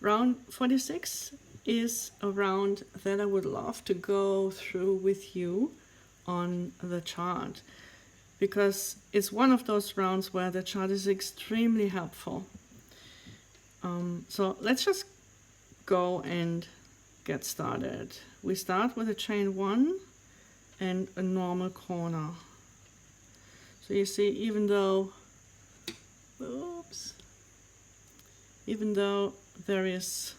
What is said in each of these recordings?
Round 46 is a round that I would love to go through with you on the chart, because it's one of those rounds where the chart is extremely helpful. So let's just go and get started. We start with a chain 1 and a normal corner. So you see, even though there is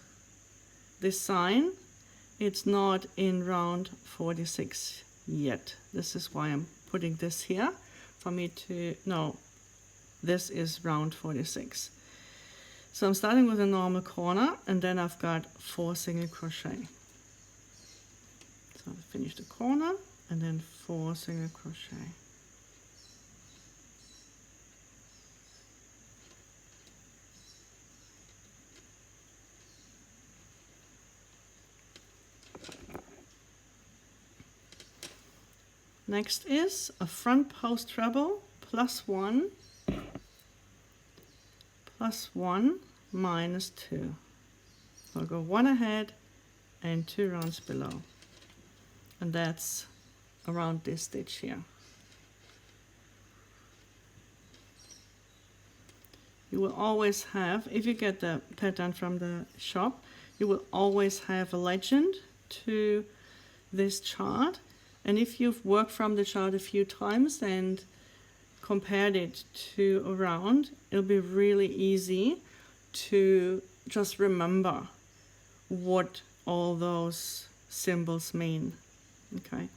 this sign, it's not in round 46 yet. This is why I'm putting this here, for me to know this is round 46. So I'm starting with a normal corner, and then I've got 4 single crochet. So I finish the corner and then 4 single crochet. Next is a front post treble +1 +1 -2. So I'll go 1 ahead and 2 rounds below, and that's around this stitch here. You will always have, if you get the pattern from the shop, you will always have a legend to this chart. And if you've worked from the chart a few times and compared it to a round, it'll be really easy to just remember what all those symbols mean. Okay,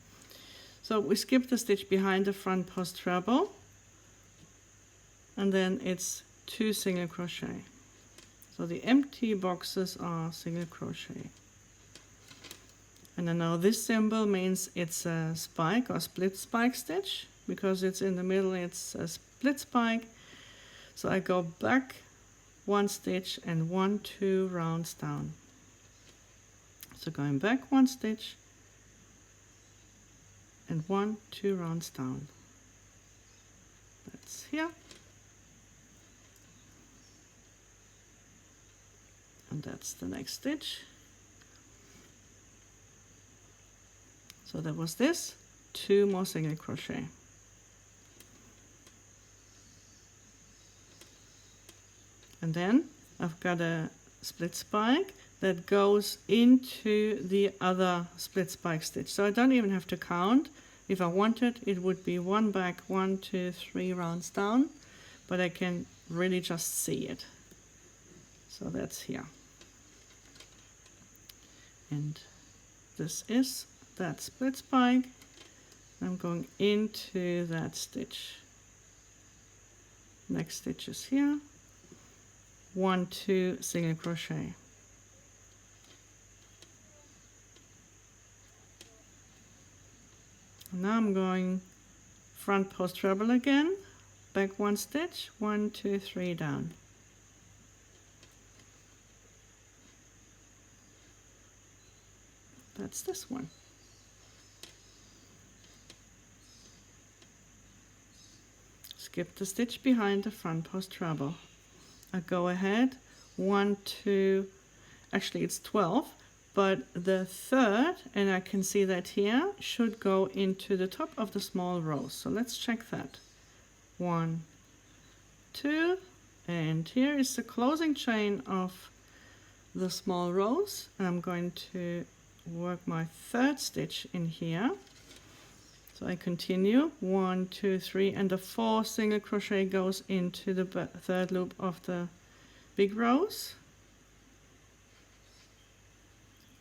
so we skip the stitch behind the front post treble, and then it's 2 single crochet. So the empty boxes are single crochet. And I know this symbol means it's a spike or split spike stitch, because it's in the middle, it's a split spike. So I go back 1 stitch and 1, 2 rounds down. So going back 1 stitch and 1, 2 rounds down. That's here. And that's the next stitch. So that was this, 2 more single crochet. And then I've got a split spike that goes into the other split spike stitch. So I don't even have to count. If I wanted, it would be 1 back, 1, 2, 3 rounds down, but I can really just see it. So that's here. And this is that split spike. I'm going into that stitch. Next stitch is here. 1, 2 single crochet. Now I'm going front post treble again, back 1 stitch, 1, 2, 3 down. That's this one. Skip the stitch behind the front post treble. I go ahead 1, 2, actually it's 12, but the third, and I can see that here, should go into the top of the small rows. So let's check that. 1, 2, and here is the closing chain of the small rows. I'm going to work my 3rd stitch in here. So I continue 1, 2, 3, and the 4th single crochet goes into the 3rd loop of the big rows.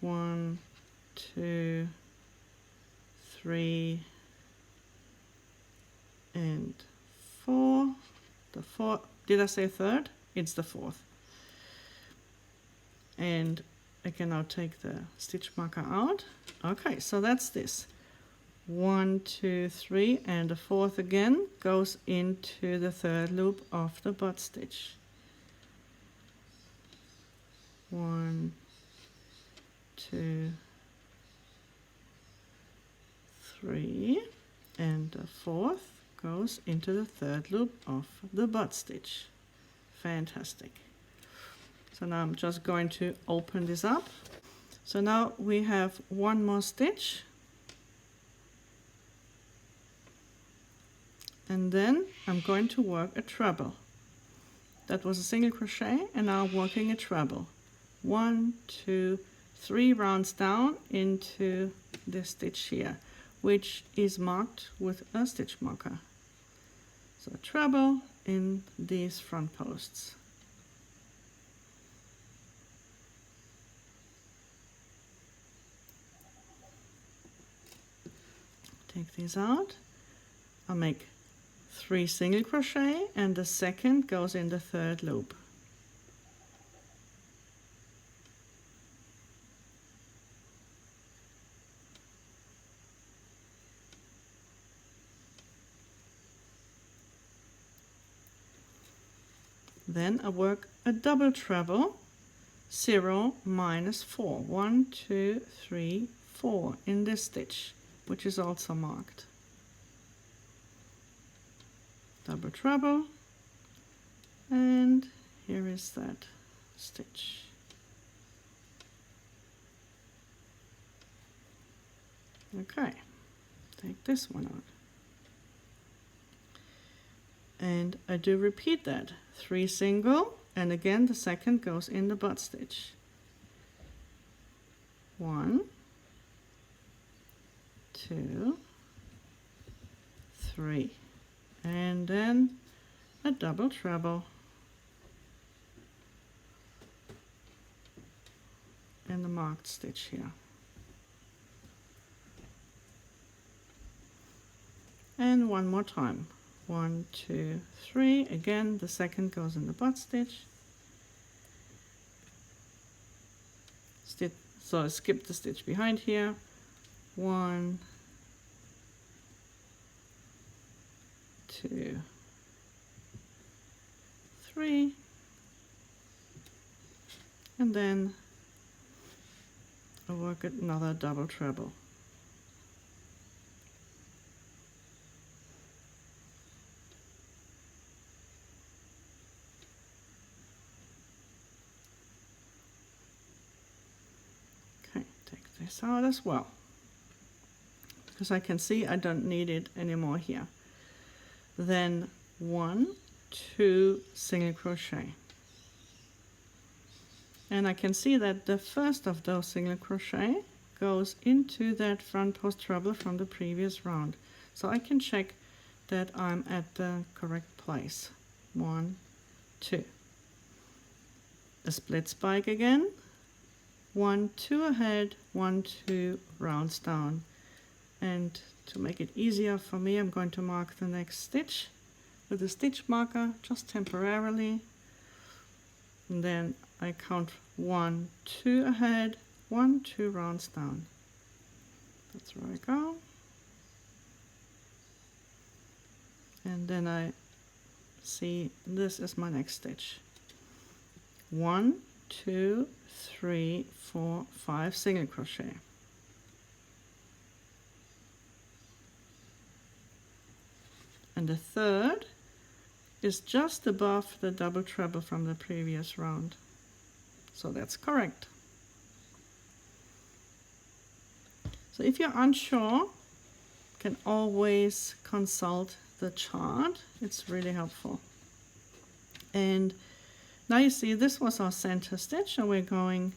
1, 2, 3, and 4. The 4th, did I say 3rd? It's the 4th. And I can now take the stitch marker out. Okay, so that's this. 1, 2, 3, and the 4th again goes into the 3rd loop of the butt stitch. 1, 2, 3, and the 4th goes into the 3rd loop of the butt stitch. Fantastic. So now I'm just going to open this up. So now we have one more stitch, and then I'm going to work a treble. That was a single crochet, and now I'm working a treble. 1, 2, 3 rounds down into this stitch here, which is marked with a stitch marker. So a treble in these front posts. Take these out. I'll make 3 single crochet, and the second goes in the third loop. Then I work a double treble, 0 minus 4, 1, 2, 3, 4 in this stitch, which is also marked. Double treble, and here is that stitch. Okay, take this one out. And I do repeat that, 3 single, and again the second goes in the butt stitch. 1, 2, 3, and then a double treble in the marked stitch here. And one more time. 1, 2, 3. Again, the second goes in the butt stitch. So I skip the stitch behind here. 1, 2, 3, and then I'll work another double treble. This out as well, because I can see I don't need it anymore here. Then 1, 2 single crochet, and I can see that the first of those single crochet goes into that front post treble from the previous round, so I can check that I'm at the correct place. 1, 2, a split spike again, 1, 2 ahead, 1, 2 rounds down. And to make it easier for me, I'm going to mark the next stitch with a stitch marker, just temporarily. And then I count 1, 2 ahead, 1, 2 rounds down. That's where I go. And then I see this is my next stitch. 1, 2, 3, 4, 5 single crochet. And the third is just above the double treble from the previous round. So that's correct. So if you're unsure, you can always consult the chart. It's really helpful. And now you see this was our center stitch, and we're going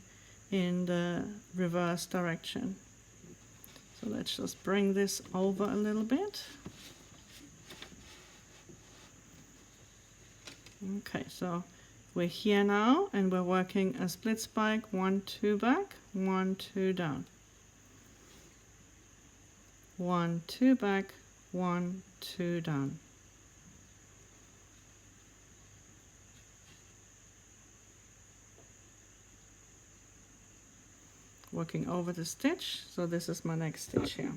in the reverse direction. So let's just bring this over a little bit. Okay, so we're here now, and we're working a split spike, 1, 2 back, 1, 2 down. 1, 2 back, 1, 2 down. Working over the stitch, so this is my next stitch here.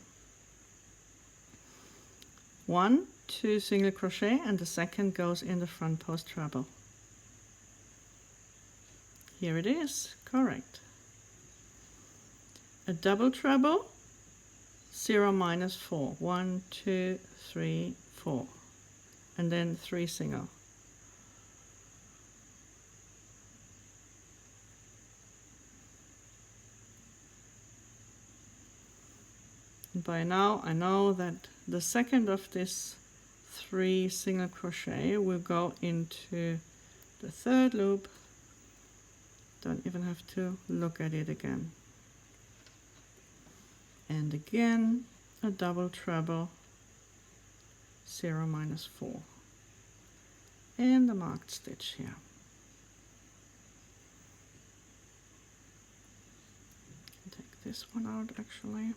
1, 2 single crochet, and the second goes in the front post treble. Here it is, correct. A double treble, 0 minus 4, 1, 2, 3, 4, and then 3 single. By now I know that the second of this 3 single crochet will go into the third loop. Don't even have to look at it again. And again a double treble, 0 minus 4, and the marked stitch here. Take this one out actually.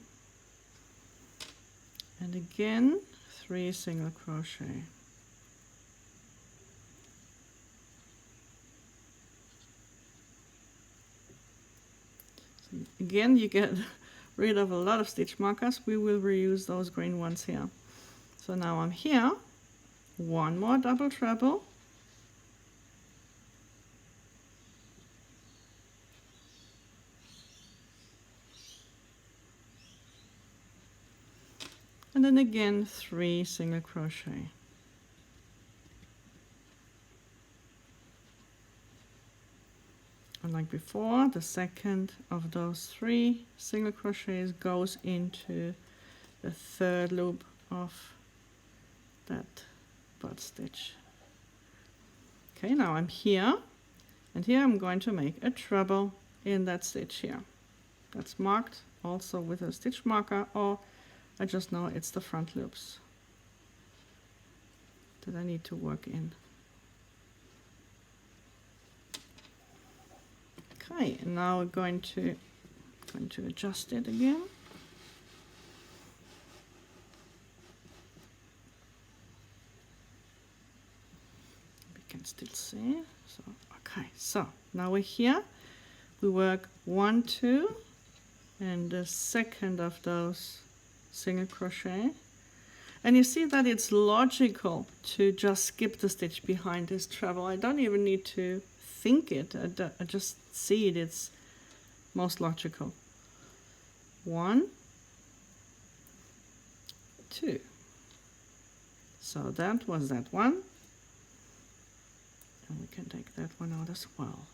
And again 3 single crochet. So again, you get rid of a lot of stitch markers. We will reuse those green ones here. So now I'm here, 1 more double treble, and then again 3 single crochet. And like before, the second of those 3 single crochets goes into the third loop of that butt stitch. Okay, now I'm here, and here I'm going to make a treble in that stitch here. That's marked also with a stitch marker, or I just know it's the front loops that I need to work in. Okay, and now we're going to adjust it again. We can still see. So okay, so now we're here. We work 1, 2, and the second of those single crochet. And you see that it's logical to just skip the stitch behind this treble. I don't even need to think it. I just see it. It's most logical. 1, 2. So that was that one. And we can take that one out as well.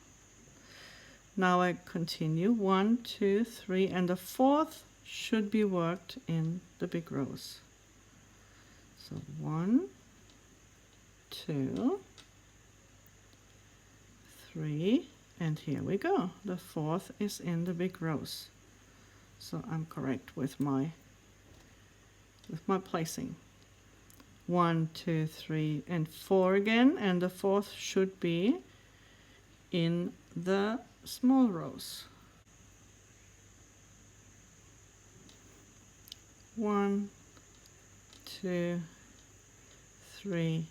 Now I continue 1, 2, 3, and the fourth should be worked in the big rows. So 1, 2, 3, and here we go. The fourth is in the big rows. So I'm correct with my placing. 1, 2, 3, and 4 again, and the fourth should be in the small rows. 1, 2, 3,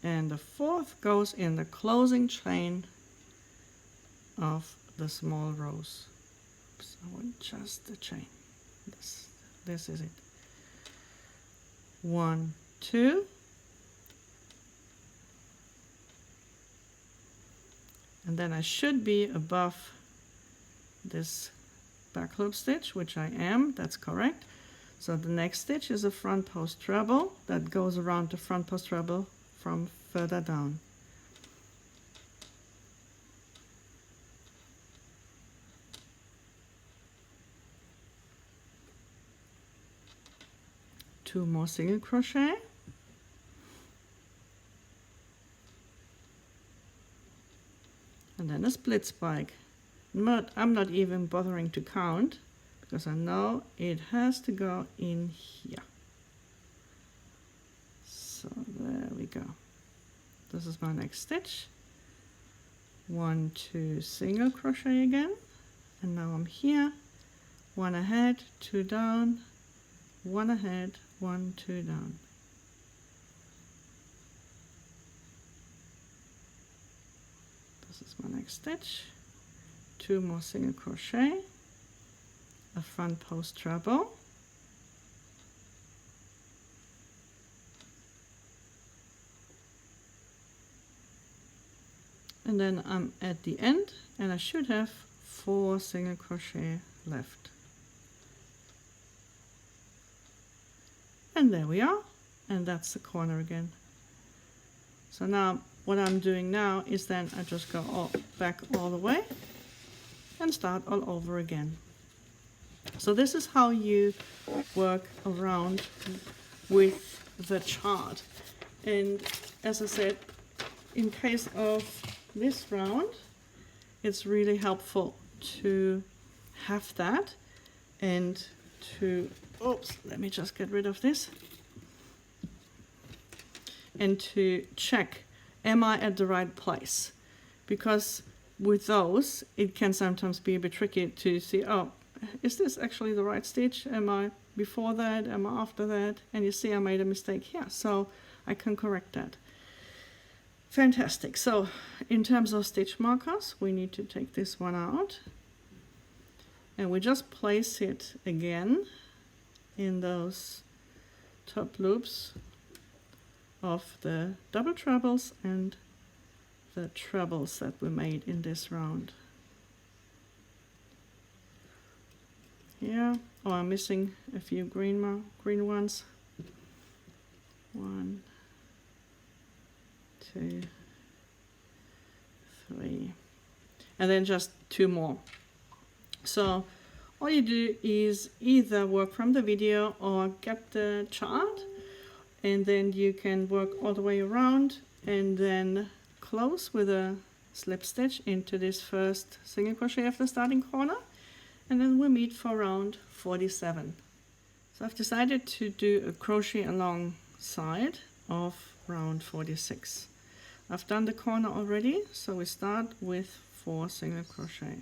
and the fourth goes in the closing chain of the small rows. Oops, I want just the chain. This is it. 1, 2, and then I should be above this back loop stitch, which I am. That's correct. So the next stitch is a front post treble that goes around the front post treble from further down. Two more single crochet, and then a split spike. I'm not even bothering to count because I know it has to go in here. So there we go. This is my next stitch. 1, 2 single crochet again, and now I'm here. 1 ahead, 2 down, 1 ahead, 1, 2 down. This is my next stitch. 2 more single crochet, a front post treble, and then I'm at the end, and I should have 4 single crochet left. And there we are, and that's the corner again. So now what I'm doing now is then I just go back all the way and start all over again. So this is how you work around with the chart. And as I said, in case of this round, it's really helpful to have that and to, oops, let me just get rid of this, and to check, am I at the right place? Because with those, it can sometimes be a bit tricky to see, oh, is this actually the right stitch? Am I before that? Am I after that? And you see I made a mistake here, so I can correct that. Fantastic. So in terms of stitch markers, we need to take this one out, and we just place it again in those top loops of the double trebles and the trebles that we made in this round. Here, oh, I'm missing a few green ones. 1, 2, 3, and then just 2 more. So all you do is either work from the video or get the chart, and then you can work all the way around and then close with a slip stitch into this first single crochet of the starting corner, and then we meet for round 47. So I've decided to do a crochet along side of round 46. I've done the corner already, so we start with 4 single crochet.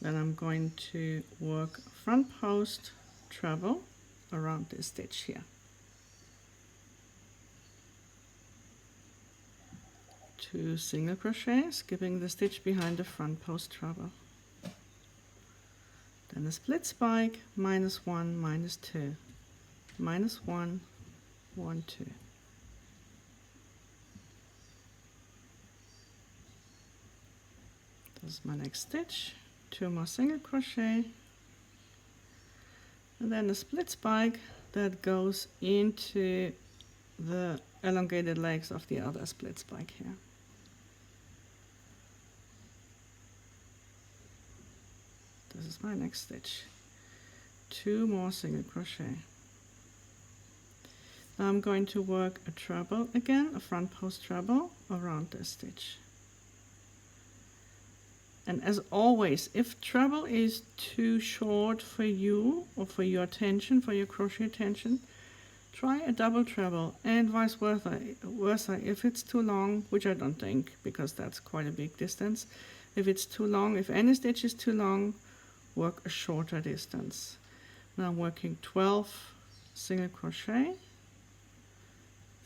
Then I'm going to work front post treble around this stitch here. 2 single crochet, skipping the stitch behind the front post treble. Then a split spike, -1, -2, -1, 1, 2. This is my next stitch. 2 more single crochet, and then a split spike that goes into the elongated legs of the other split spike here. This is my next stitch. 2 more single crochet. Now I'm going to work a treble again, a front post treble around this stitch. And as always, if treble is too short for you or for your tension, for your crochet tension, try a double treble, and vice versa. If it's too long, which I don't think, because that's quite a big distance, if it's too long, if any stitch is too long, work a shorter distance. Now I'm working 12 single crochet.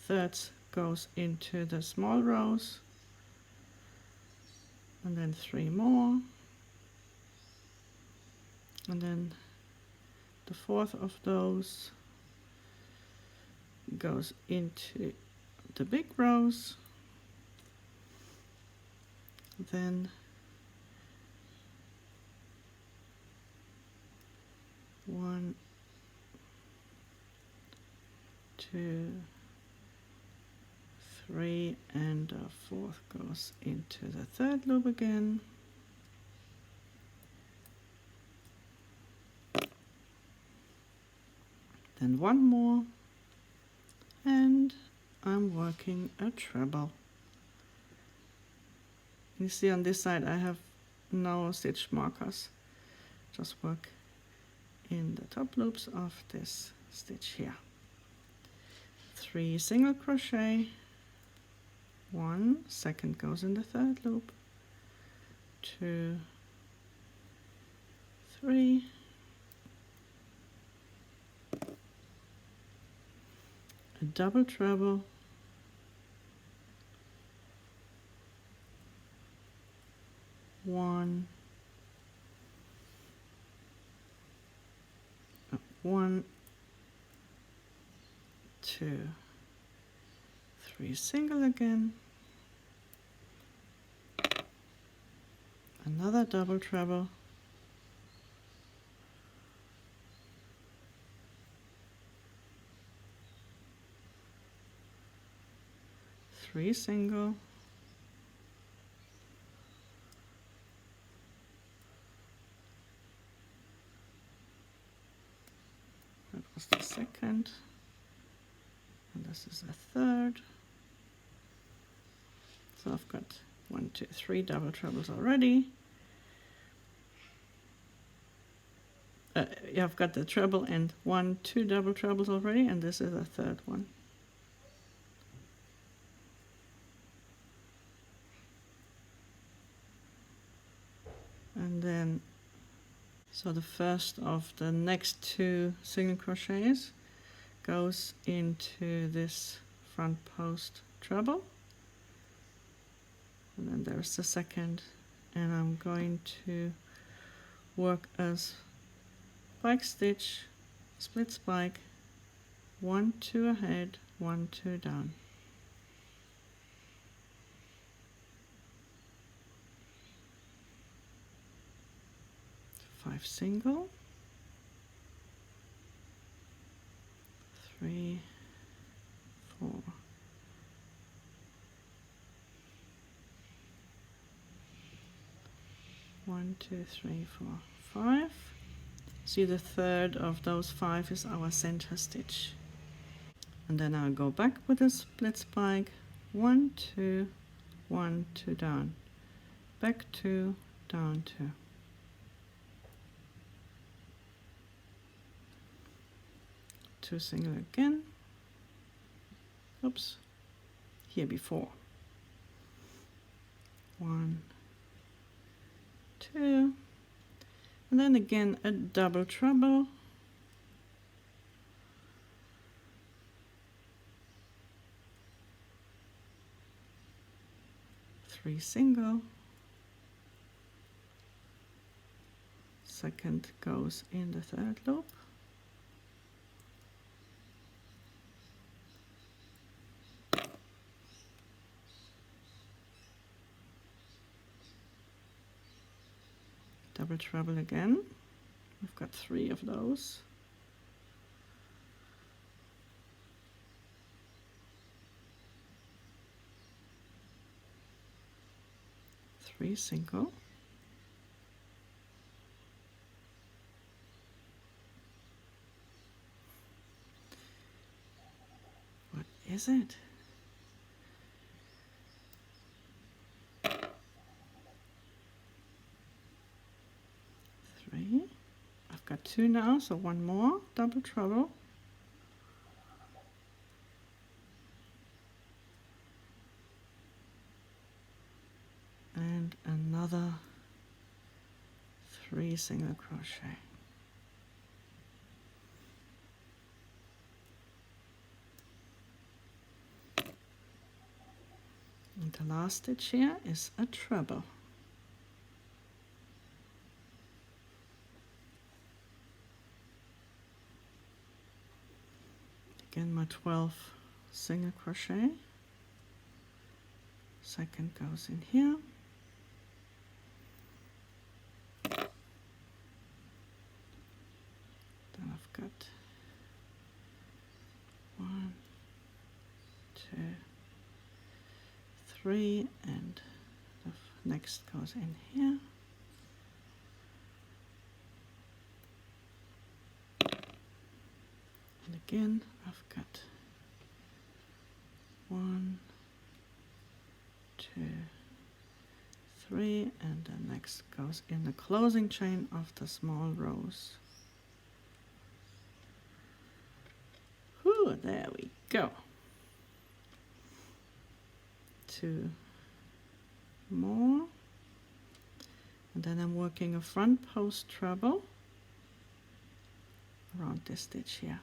Third goes into the small rows, and then 3 more, and then the 4th of those goes into the big rows, then 1, 2, 3, and the 4th goes into the 3rd loop again. Then 1 more, and I'm working a treble. You see on this side I have no stitch markers, just work in the top loops of this stitch here. 3 single crochet, 1, second goes in the 3rd loop, 2, 3, a double treble, 1, 1, 2, 3 single again, another double treble, 3 single, that was the second, and this is the third. So I've got 1, 2, 3 double trebles already. Yeah, I've got the treble and 1, 2 double trebles already, and this is the third one. And then, so the first of the next 2 single crochets goes into this front post treble. And then there's the second, and I'm going to work as spike stitch, split spike, 1, 2 ahead, 1, 2 down. Five single, 3, 4, 1, 2, 3, 4, 5. See, the third of those 5 is our center stitch. And then I'll go back with a split spike, 1, 2, 1, 2 down, back 2, down 2. Two single again. Oops, here before. 1, 2, and then again a double treble. Three single. Second goes in the third loop. Double treble again. We've got 3 of those. Three single. What is it? I've got 2 now, so 1 more double treble. And another 3 single crochet. And the last stitch here is a treble. Again, my 12 single crochet. Second goes in here. Then I've got 1, 2, 3, and the next goes in here. And again, I've got 1, 2, 3, and the next goes in the closing chain of the small rows. Whew, there we go. 2 more, and then I'm working a front post treble around this stitch here.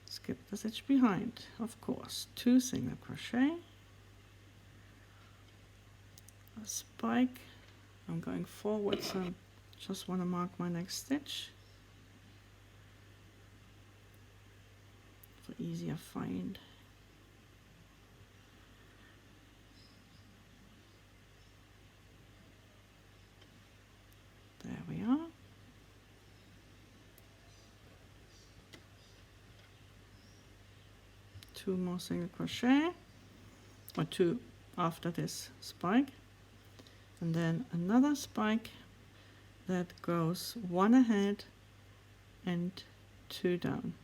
Skip the stitch behind, of course. 2 single crochet, a spike. I'm going forward, so I just want to mark my next stitch for easier find. There we are. 2 more single crochet, or 2 after this spike, and then another spike that goes 1 ahead and 2 down.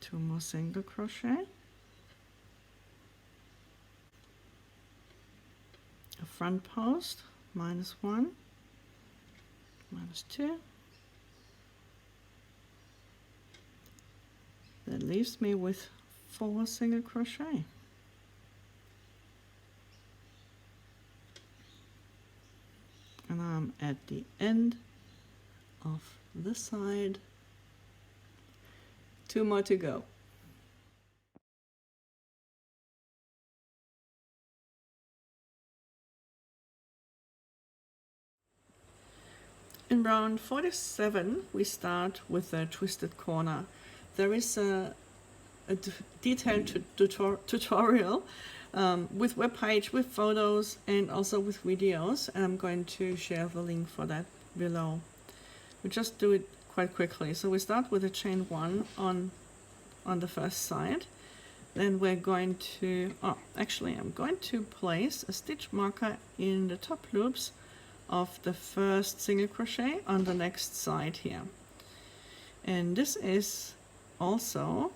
Two more single crochet, a front post, -1, -2. That leaves me with 4 single crochet. And I'm at the end of the side. 2 more to go. In round 47, we start with a twisted corner. There is a detailed tutorial with webpage, with photos, and also with videos. And I'm going to share the link for that below. We just do it quite quickly. So we start with a chain 1 on the first side. Then we're going to, I'm going to place a stitch marker in the top loops of the first single crochet on the next side here. And this is also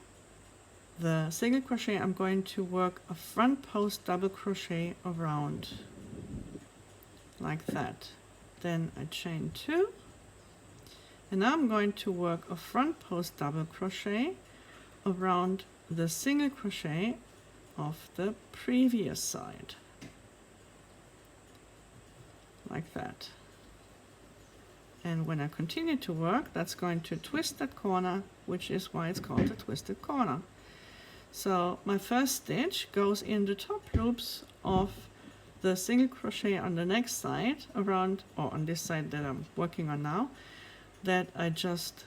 the single crochet I'm going to work a front post double crochet around, like that. Then I chain 2, and now I'm going to work a front post double crochet around the single crochet of the previous side, like that. And when I continue to work, that's going to twist that corner, which is why it's called a twisted corner. So my first stitch goes in the top loops of the single crochet on the next side around, or on this side that I'm working on now, that I just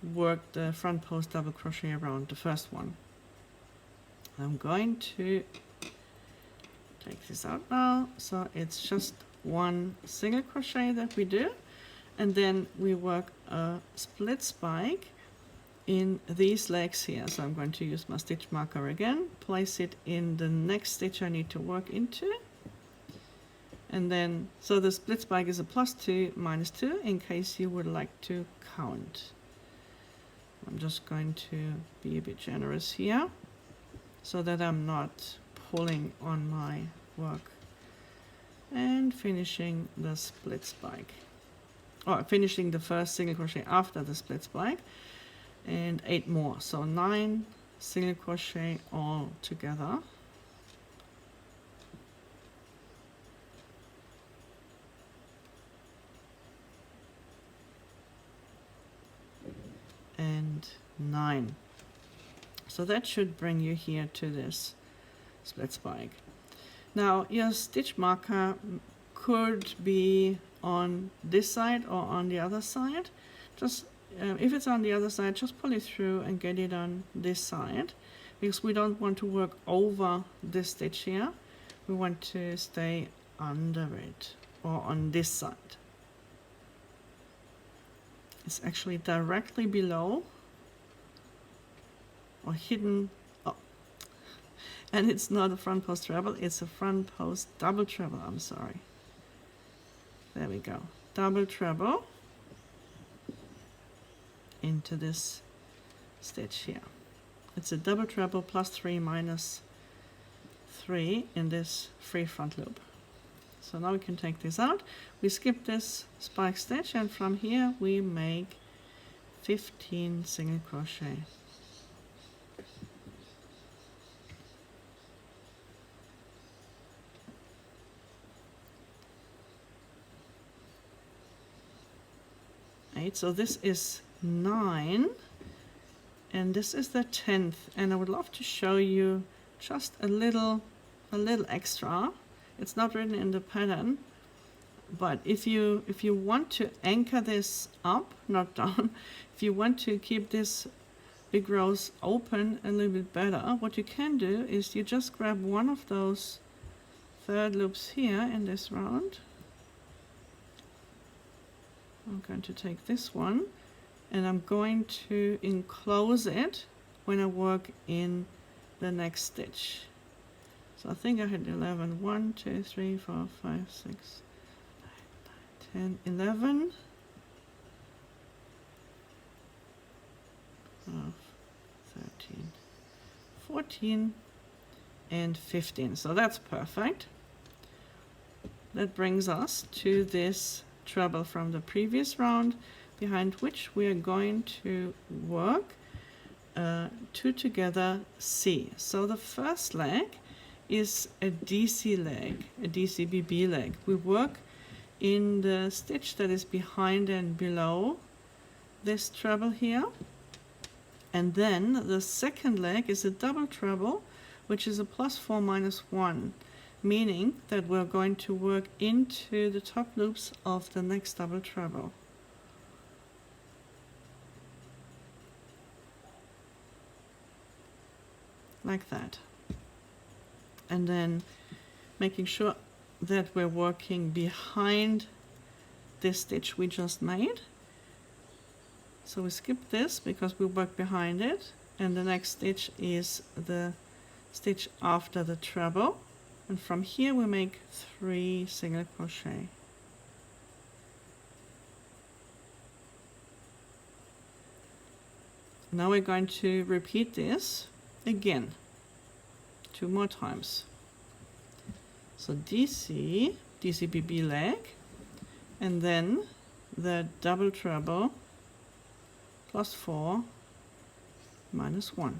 worked the front post double crochet around the first one. I'm going to take this out now, so it's just 1 single crochet that we do, and then we work a split spike in these legs here. So I'm going to use my stitch marker again, place it in the next stitch I need to work into, and then so the split spike is a +2, -2 in case you would like to count. I'm just going to be a bit generous here so that I'm not pulling on my work. And finishing the split spike, or finishing the first single crochet after the split spike, and 8 more, so 9 single crochet all together. And 9. So that should bring you here to this split spike. Now your stitch marker could be on this side or on the other side. Just if it's on the other side, just pull it through and get it on this side, because we don't want to work over this stitch here. We want to stay under it, or on this side. It's actually directly below, or hidden. And it's not a front post treble, it's a front post double treble, I'm sorry. There we go. Double treble into this stitch here. It's a double treble +3 -3 in this free front loop. So now we can take this out. We skip this spike stitch, and from here we make 15 single crochet. So this is 9, and this is the 10th, and I would love to show you just a little extra. It's not written in the pattern, but if you want to anchor this up, not down, if you want to keep this big rows open a little bit better, what you can do is you just grab one of those third loops here in this round, I'm going to take this one and I'm going to enclose it when I work in the next stitch. So I think I had 11. 1, 2, 3, 4, 5, 6, 9, 10, 11, 12, 13, 14, and 15. So that's perfect. That brings us to this treble from the previous round, behind which we are going to work 2 together C. So the first leg is a DC leg, a DCBB leg. We work in the stitch that is behind and below this treble here. And then the second leg is a double treble, which is a +4 -1, meaning that we're going to work into the top loops of the next double treble. Like that. And then making sure that we're working behind this stitch we just made. So we skip this because we work behind it, and the next stitch is the stitch after the treble, and from here we make 3 single crochet. Now we're going to repeat this again 2 more times. So DCBB leg, and then the double treble +4 -1,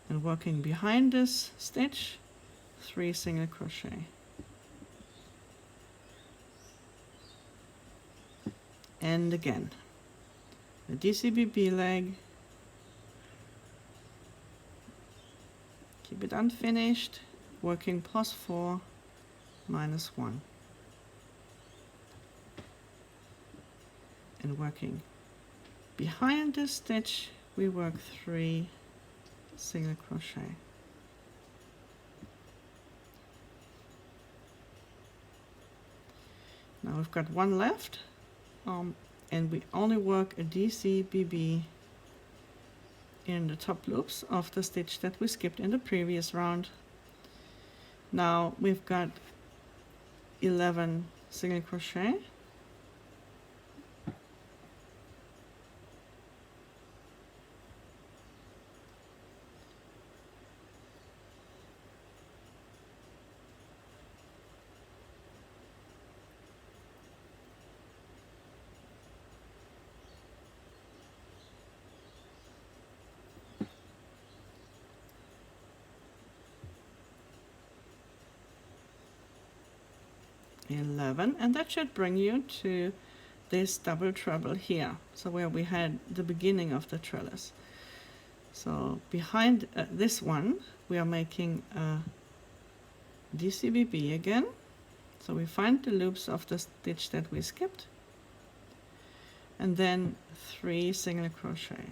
and working behind this stitch 3 single crochet. And again the DCBB leg, keep it unfinished, working +4 -1, and working behind this stitch we work 3 single crochet. Now we've got one left, and we only work a DCBB in the top loops of the stitch that we skipped in the previous round. Now we've got 11 single crochet, and that should bring you to this double treble here, so where we had the beginning of the trellis. So behind this one we are making a DCBB again, so we find the loops of the stitch that we skipped, and then 3 single crochet.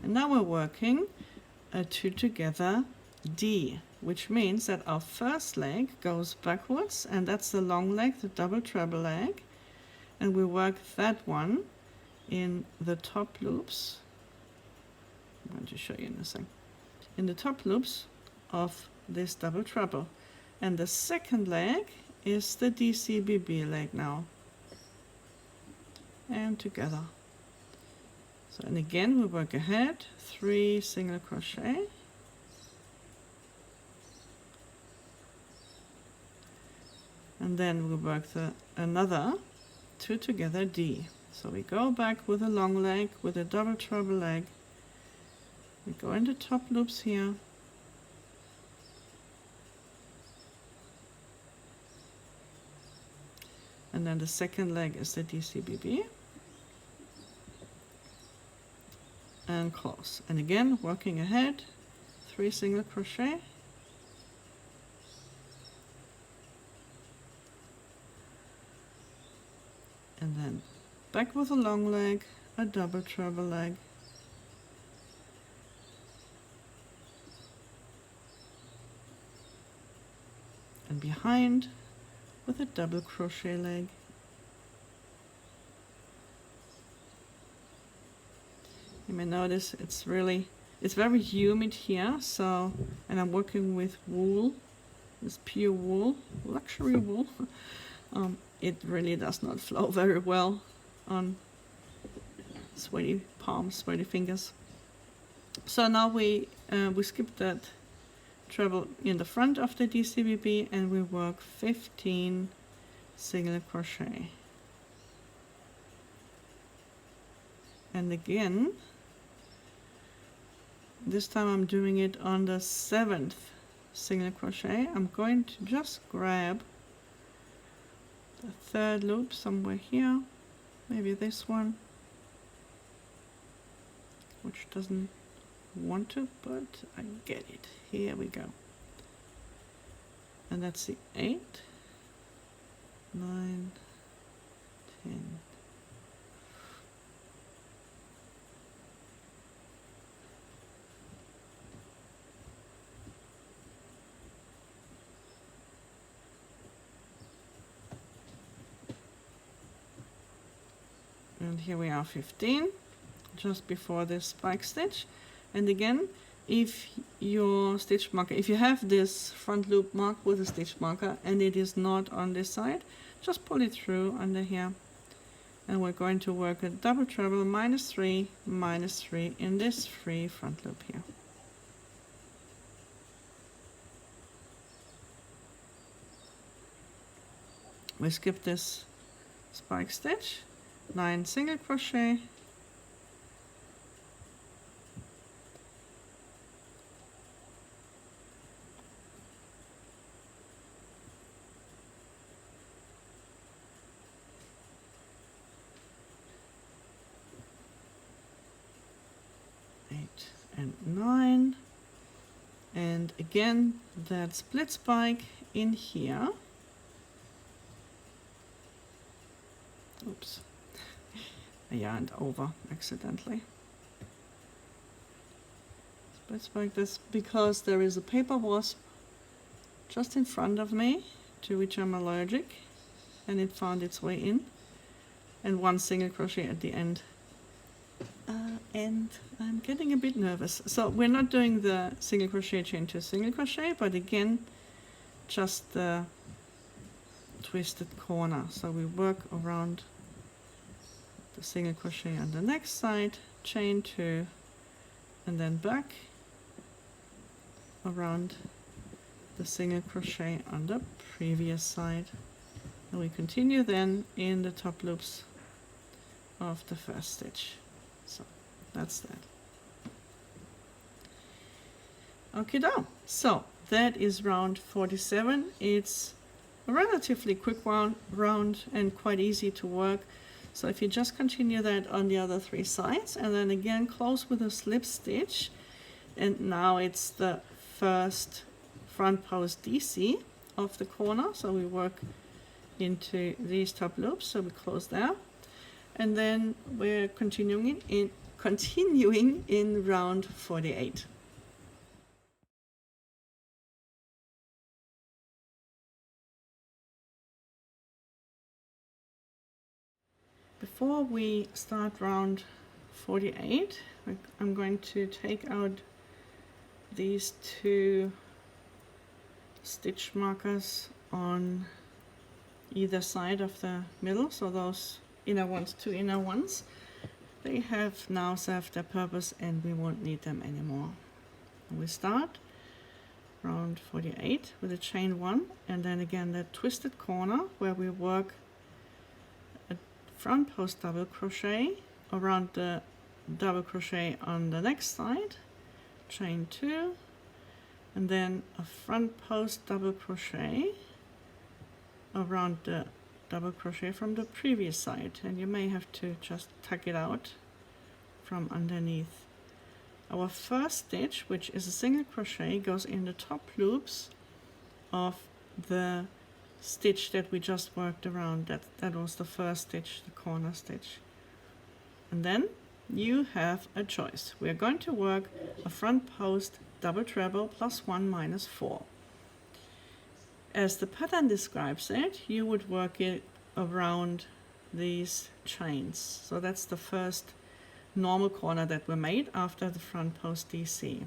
And now we're working a 2 together D, which means that our first leg goes backwards, and that's the long leg, the double treble leg, and we work that one in the top loops. I'm going to show you in a second. In the top loops of this double treble, and the second leg is the DCBB leg now, and together. So, and again we work ahead 3 single crochet, and then we work another 2 together D. So we go back with a long leg, with a double treble leg, we go into top loops here, and then the second leg is the DCBB, and close. And again working ahead 3 single crochet, and then back with a long leg, a double treble leg, and behind with a double crochet leg. You may notice it's very humid here, so, and I'm working with wool, this pure wool, luxury wool. It really does not flow very well on sweaty palms, sweaty fingers. So now we skip that treble in the front of the DCBB and we work 15 single crochet. And again, this time I'm doing it on the 7th single crochet. I'm going to just grab the 3rd loop somewhere here, maybe this one, which doesn't want to, but I get it. Here we go. And that's the 8, 9, 10. And here we are 15, just before this spike stitch. And again, if your stitch marker, if you have this front loop marked with a stitch marker and it is not on this side, just pull it through under here. And we're going to work a double treble -3 in this free front loop here. We skip this spike stitch, 9 single crochet, and 9, and again that split spike in here. Oops, I yarned over accidentally. Split spike this because there is a paper wasp just in front of me to which I'm allergic, and it found its way in, and 1 single crochet at the end. And I'm getting a bit nervous. So we're not doing the single crochet chain to single crochet, but again, just the twisted corner. So we work around the single crochet on the next side, chain 2, and then back around the single crochet on the previous side. And we continue then in the top loops of the first stitch. So that's that. Okay, down. So that is round 47. It's a relatively quick round and quite easy to work. So if you just continue that on the other 3 sides and then again close with a slip stitch, and now it's the first front post DC of the corner. So we work into these top loops, so we close there, and then we're continuing in round 48. Before we start round 48, I'm going to take out these 2 stitch markers on either side of the middle, so those inner ones, 2 inner ones, they have now served their purpose and we won't need them anymore. We start round 48 with a chain 1, and then again that twisted corner where we work a front post double crochet around the double crochet on the next side, chain 2, and then a front post double crochet around the double crochet from the previous side, and you may have to just tuck it out from underneath. Our first stitch, which is a single crochet, goes in the top loops of the stitch that we just worked around. That was the first stitch, the corner stitch. And then you have a choice. We are going to work a front post double treble +1 - 4. as the pattern describes it, you would work it around these chains. So that's the first normal corner that we made after the front post DC.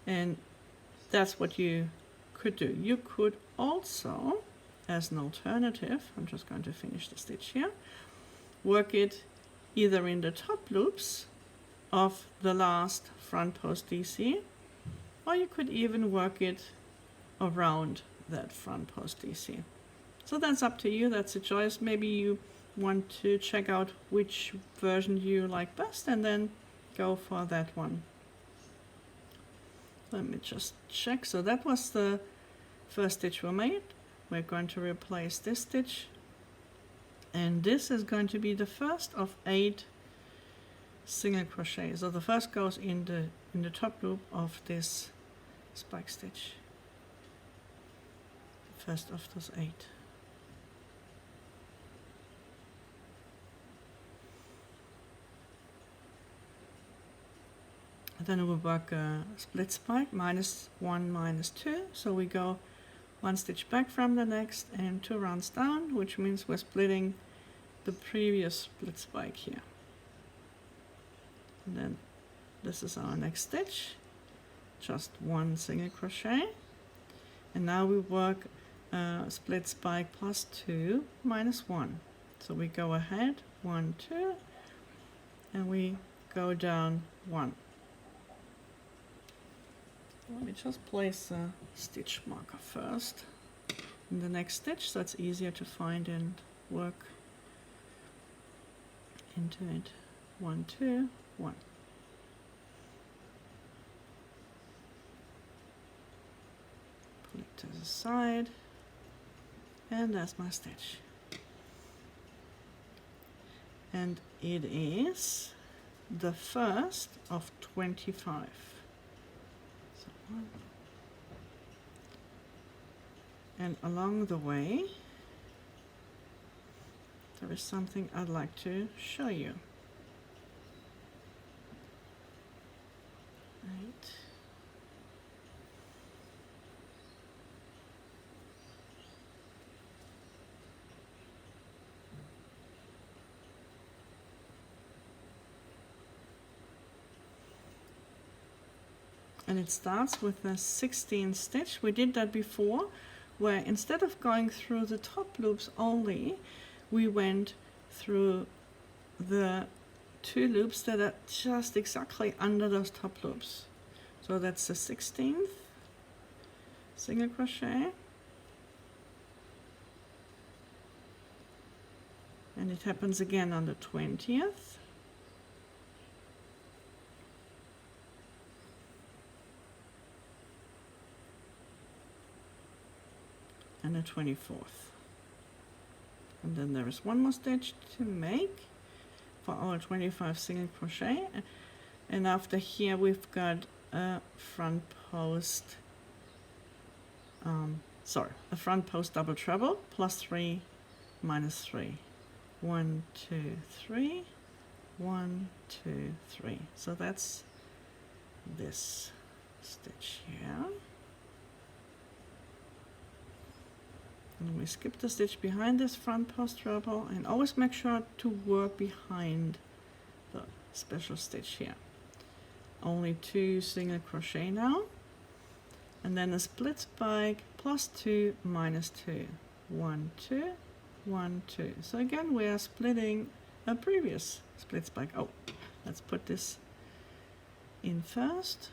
And that's what you could do. You could also, as an alternative, I'm just going to finish the stitch here, work it either in the top loops of the last front post DC, or you could even work it around that front post DC. So that's up to you, that's a choice. Maybe you want to check out which version you like best and then go for that one. Let me just check. So that was the first stitch we made. We're going to replace this stitch, and this is going to be the first of 8 single crochets. So the first goes in the top loop of this spike stitch, the first of those 8. Then we'll work a split spike, -1, -2. So we go 1 stitch back from the next and 2 rounds down, which means we're splitting the previous split spike here. And then this is our next stitch, just 1 single crochet. And now we work split spike +2 -1. So we go ahead 1, 2, and we go down 1. Let me just place a stitch marker first in the next stitch, so it's easier to find and work into it. 1, 2, 1. Pull it to the side, and that's my stitch. And it is the first of 25. And along the way, there is something I'd like to show you. Right. And it starts with the 16th stitch. We did that before, where instead of going through the top loops only, we went through the 2 loops that are just exactly under those top loops. So that's the 16th single crochet, and it happens again on the 20th. And the 24th. And then there is 1 more stitch to make for our 25 single crochet, and after here we've got a front post a front post double treble +3 -3. 1, 2, 3, 1, 2, 3. So that's this stitch here. And we skip the stitch behind this front post treble, and always make sure to work behind the special stitch here. Only 2 single crochet now, and then a split spike +2 -2. 1, 2, 1, 2. So again we are splitting a previous split spike. Oh, let's put this in first,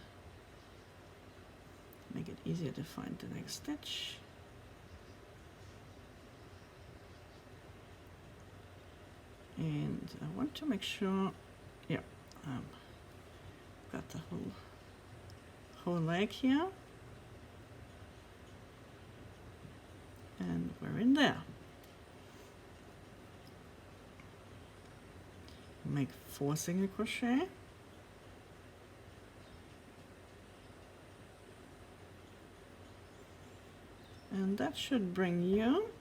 make it easier to find the next stitch. And I want to make sure, yeah, got the whole leg here, and we're in there. Make 4 single crochet, and that should bring you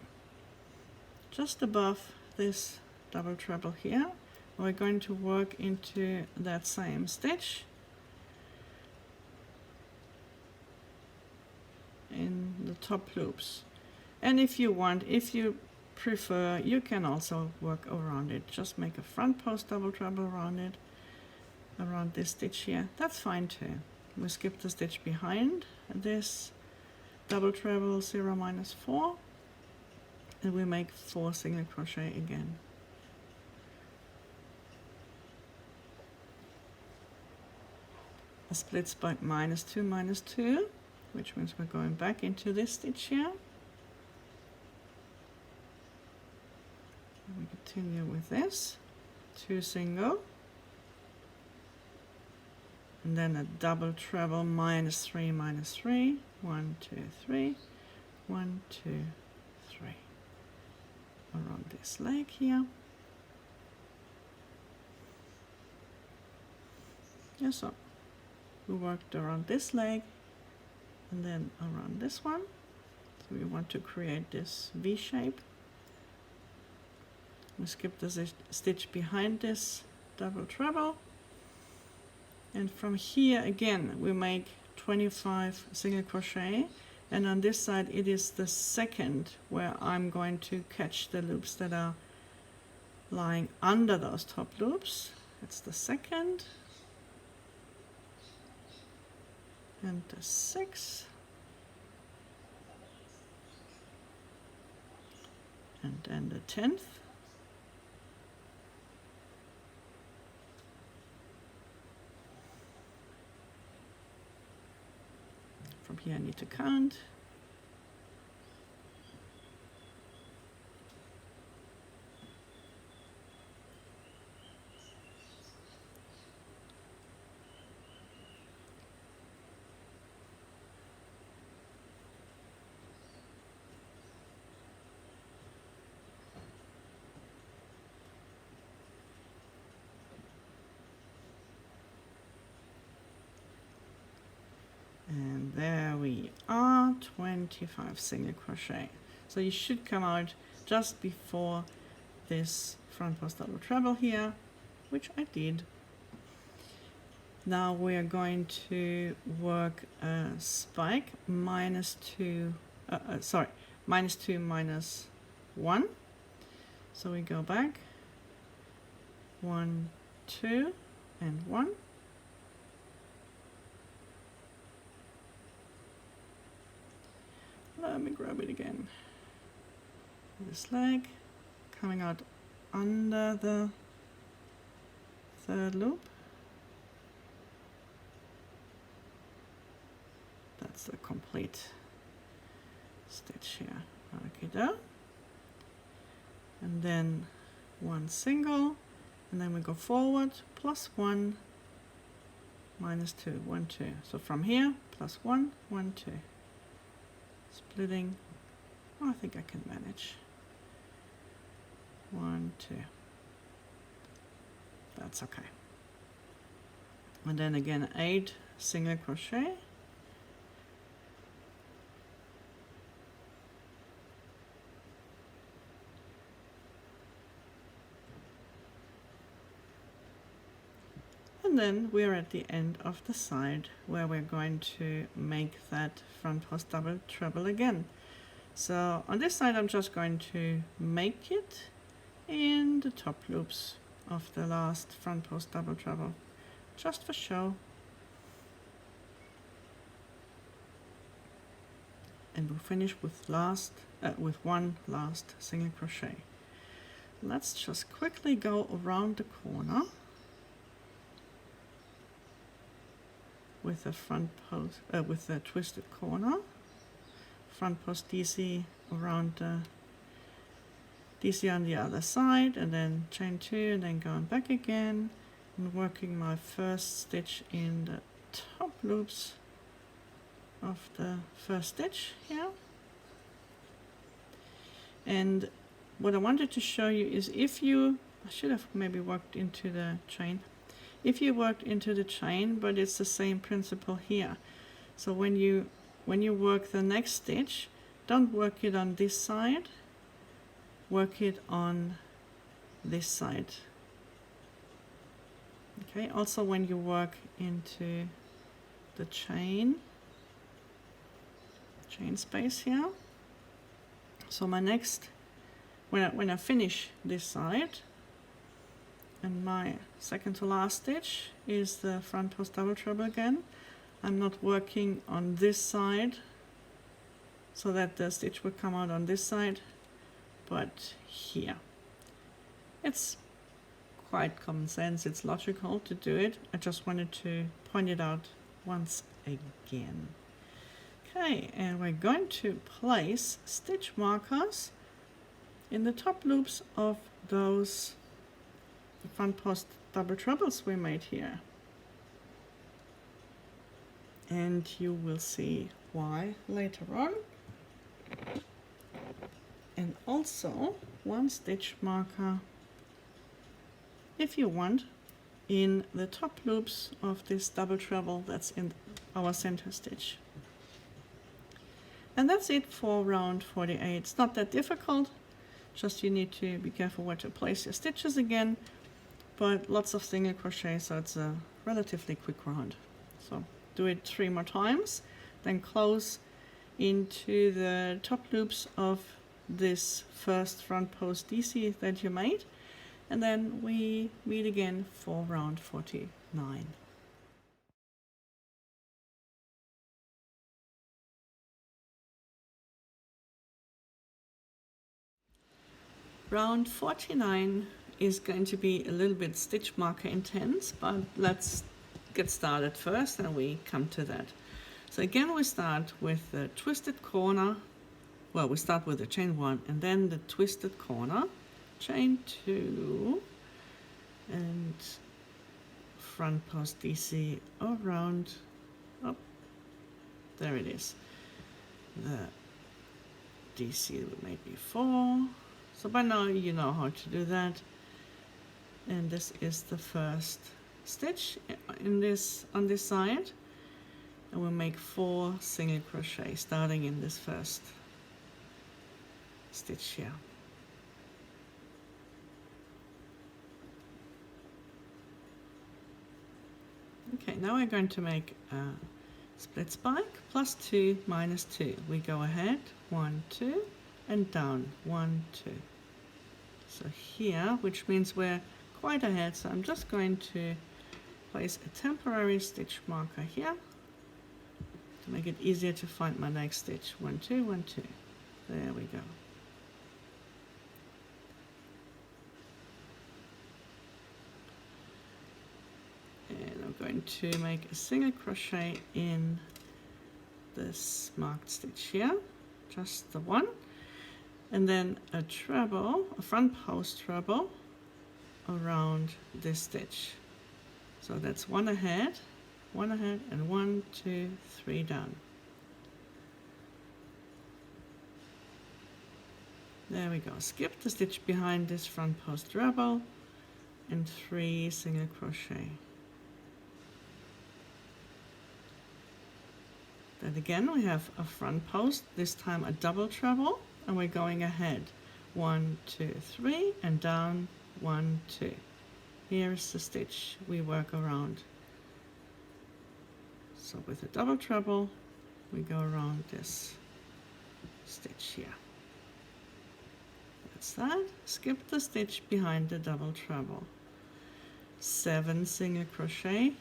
just above this double treble here. We're going to work into that same stitch in the top loops. And if you want, if you prefer, you can also work around it. Just make a front post double treble around it, around this stitch here. That's fine too. We skip the stitch behind this double treble 0 minus 4, and we make 4 single crochet again. A splits by -2 -2, which means we're going back into this stitch here. And we continue with this 2 single, and then a double treble -3 -3, 1 2 3, 1 2 3 around this leg here. Yeah, so we worked around this leg and then around this one. So we want to create this V shape. We skip the stitch behind this double treble, and from here again we make 25 single crochet, and on this side it is the second where I'm going to catch the loops that are lying under those top loops. It's the second and the 6th and then the 10th. From here I need to count. And there we are, 25 single crochet. So you should come out just before this front post double treble here, which I did. Now we are going to work a spike -2 -1. So we go back 1 2 and 1. Let me grab it again. This leg coming out under the 3rd loop. That's the complete stitch here. Okay, there. And then 1 single, and then we go forward +1 -2, 1 2. So from here +1 1 2. Splitting, oh, I think I can manage. 1 2. That's okay. And then again 8 single crochet. And then we're at the end of the side where we're going to make that front post double treble again. So on this side I'm just going to make it in the top loops of the last front post double treble, just for show. And we'll finish with one last single crochet. Let's just quickly go around the corner with the front post, with the twisted corner, front post DC around the DC on the other side, and then chain 2, and then going back again and working my first stitch in the top loops of the first stitch here. And what I wanted to show you is if you, I should have maybe worked into the chain. If you worked into the chain, but it's the same principle here. So when you work the next stitch, don't work it on this side, work it on this side. Okay, also when you work into the chain space here, So my next, when I finish this side, and my second to last stitch is the front post double treble again. I'm not working on this side so that the stitch will come out on this side, but here. It's quite common sense, it's logical to do it. I just wanted to point it out once again. Okay, and we're going to place stitch markers in the top loops of those front post double trebles we made here. And you will see why later on. And also one stitch marker, if you want, in the top loops of this double treble that's in our center stitch. And that's it for round 48. It's not that difficult, just you need to be careful where to place your stitches again, but lots of single crochet, so it's a relatively quick round. So do it 3 more times, then close into the top loops of this first front post DC that you made, and then we meet again for round 49. Round 49 is going to be a little bit stitch marker intense, but let's get started first and we come to that. So again, we start with the twisted corner. Well, we start with the chain 1 and then the twisted corner, chain 2, and front post DC around, oh, there it is, the DC we made before. So by now you know how to do that. And this is the first stitch in this on this side. And we'll make 4 single crochet starting in this first stitch here. Okay, now we're going to make a split spike plus 2 minus 2. We go ahead 1, 2 and down 1, 2. So here, which means we're quite ahead, so I'm just going to place a temporary stitch marker here to make it easier to find my next stitch. 1, 2, 1, 2. There we go. And I'm going to make a single crochet in this marked stitch here, just the one, and then a treble, a front post treble around this stitch. So that's 1 ahead, and 1, 2, 3 down. There we go. Skip the stitch behind this front post treble and 3 single crochet. Then again we have a front post, this time a double treble, and we're going ahead 1, 2, 3 and down 1, 2. Here's the stitch we work around. So with a double treble we go around this stitch here. That's that. Skip the stitch behind the double treble. 7 single crochet.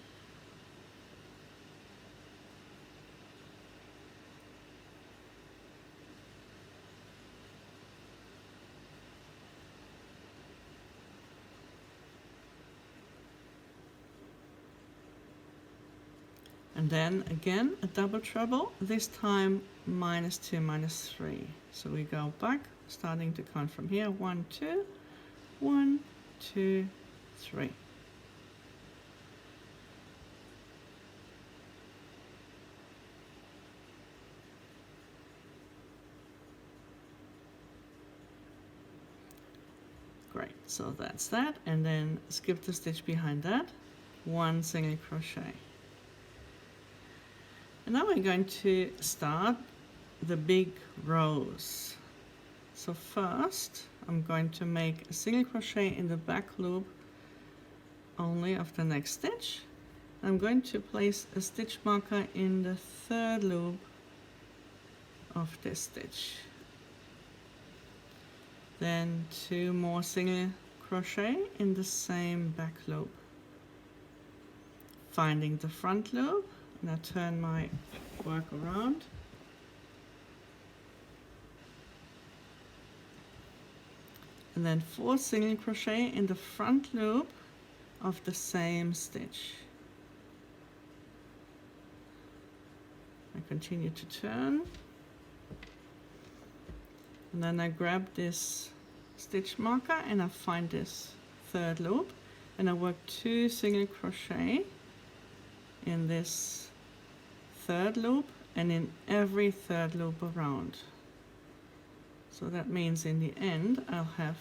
And then again a double treble, this time minus 2, minus 3. So we go back, starting to count from here. 1, 2, 1, 2, 3. Great, so that's that, and then skip the stitch behind that, 1 single crochet. And now we're going to start the big rows. So first I'm going to make a single crochet in the back loop only of the next stitch. I'm going to place a stitch marker in the 3rd loop of this stitch. then 2 more single crochet in the same back loop, finding the front loop, and I turn my work around, and then 4 single crochet in the front loop of the same stitch. I continue to turn, and then I grab this stitch marker and I find this 3rd loop, and I work 2 single crochet in this 3rd loop and in every 3rd loop around. So that means in the end I'll have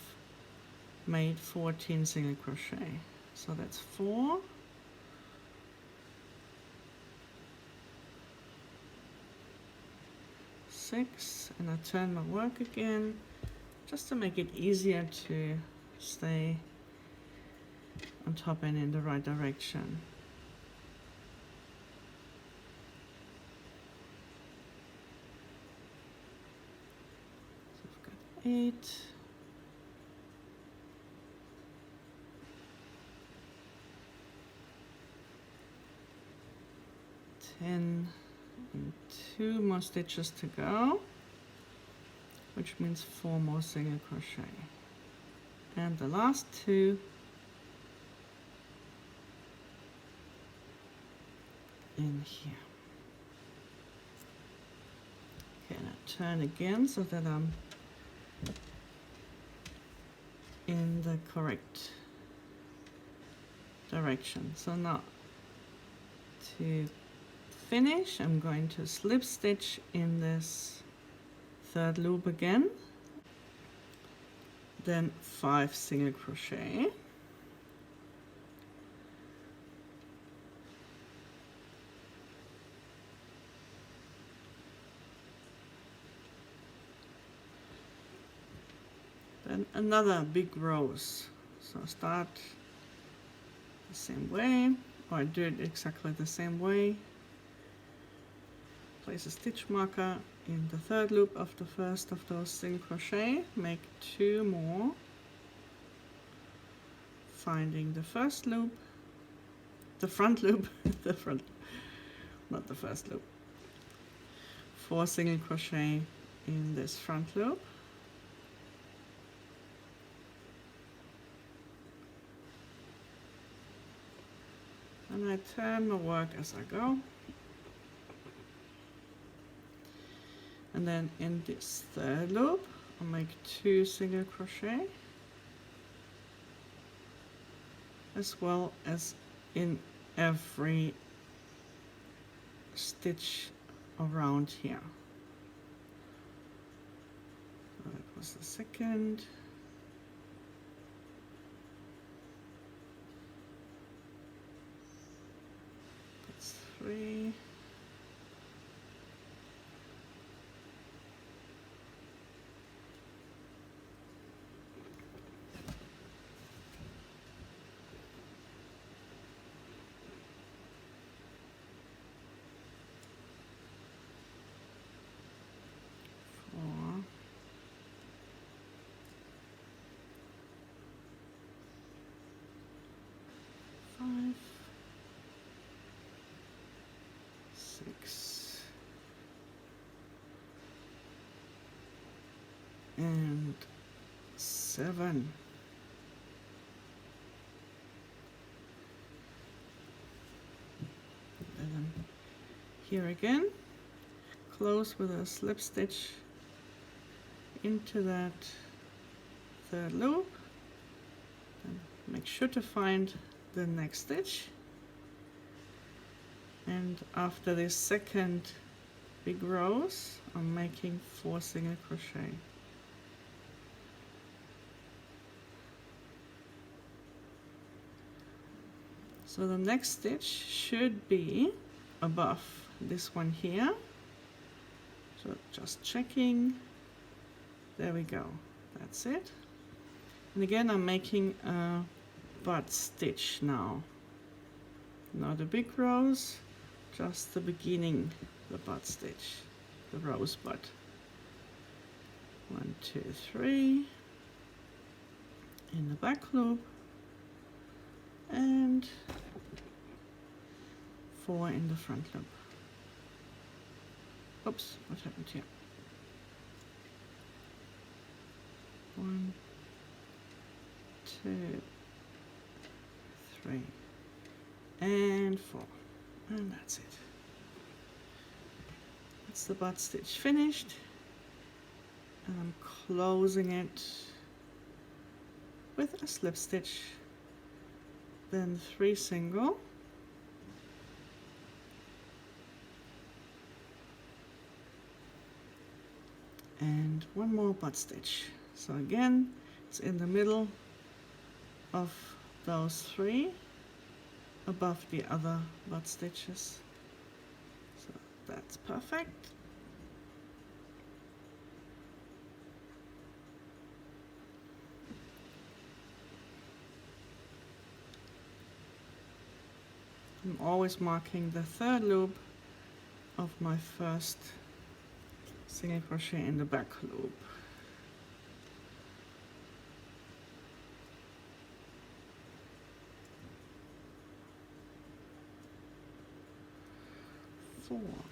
made 14 single crochet. So that's 4, 6, and I turn my work again just to make it easier to stay on top and in the right direction. So I've got 8, 10, and 2 more stitches to go, which means 4 more single crochet, and the last 2 in here. Okay, and I turn again so that I'm in the correct direction. So now to finish, I'm going to slip stitch in this 3rd loop again, then 5 single crochet, then another big rows. So start the same way, or I do it exactly the same way. Place a stitch marker in the 3rd loop of the first of those single crochet, make 2 more, finding the first loop, the front loop, the front, not the first loop, 4 single crochet in this front loop, and I turn my work as I go. And then in this 3rd loop, I'll make 2 single crochet, as well as in every stitch around here. So that was the 2nd. That's 3. 5, 6, and 7. And then here again, close with a slip stitch into that 3rd loop, and make sure to find the next stitch, and after this 2nd big rows I'm making 4 single crochet. So the next stitch should be above this one here, so just checking, there we go, that's it. And again I'm making a butt stitch now, not the big rows, just the beginning, the butt stitch, the rose butt. 1, 2, 3, in the back loop and 4 in the front loop. Oops, what happened here? 1, 2, 3, and 4, and that's it. That's the butt stitch finished, and I'm closing it with a slip stitch, then 3 single, and 1 more butt stitch. So again, it's in the middle of those 3 above the other butt stitches. So that's perfect. I'm always marking the 3rd loop of my first single crochet in the back loop.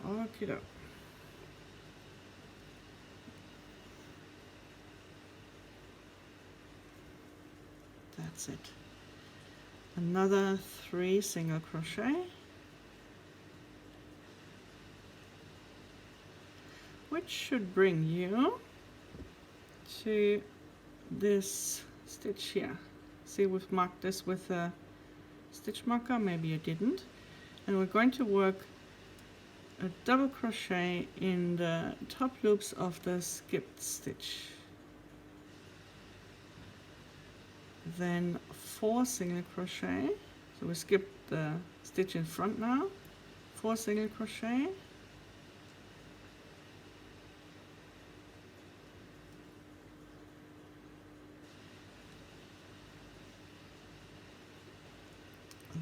Okie doke. That's it. Another 3 single crochet, which should bring you to this stitch here. See, we've marked this with a stitch marker, maybe you didn't. And we're going to work a double crochet in the top loops of the skipped stitch. Then 4 single crochet. So we skipped the stitch in front now. 4 single crochet.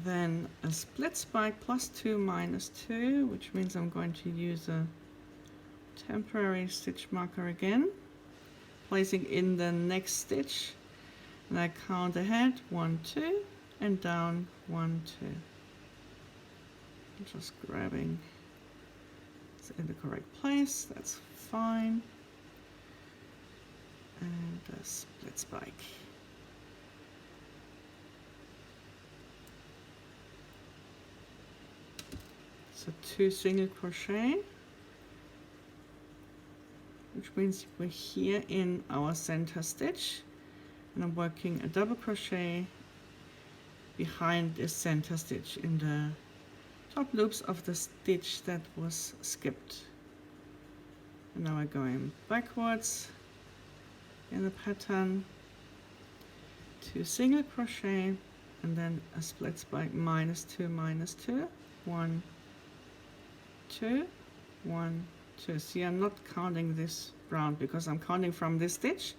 Then a split spike plus 2 minus 2, which means I'm going to use a temporary stitch marker again, placing in the next stitch, and I count ahead 1, 2, and down 1, 2. I'm just grabbing it's in the correct place, that's fine, and a split spike. So 2 single crochet, which means we're here in our center stitch, and I'm working a double crochet behind this center stitch in the top loops of the stitch that was skipped. And now we're going backwards in the pattern, 2 single crochet, and then a split spike minus 2 minus 2, 1, 2, 1, 2. See, I'm not counting this round because I'm counting from this stitch,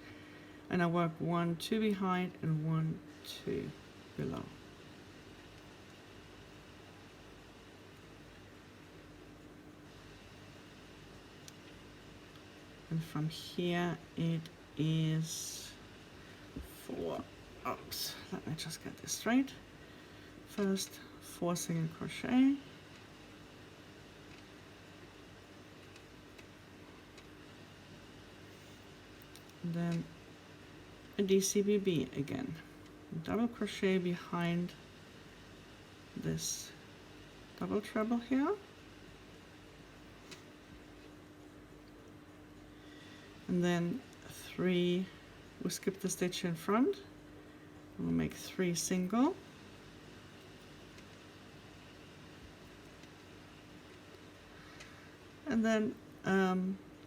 and I work 1, 2 behind and 1, 2 below. And from here it is 4. Oops, let me just get this straight. First 4 single crochet. And then a DCBB again, double crochet behind this double treble here, and then 3, we skip the stitch in front, we'll make 3 single, and then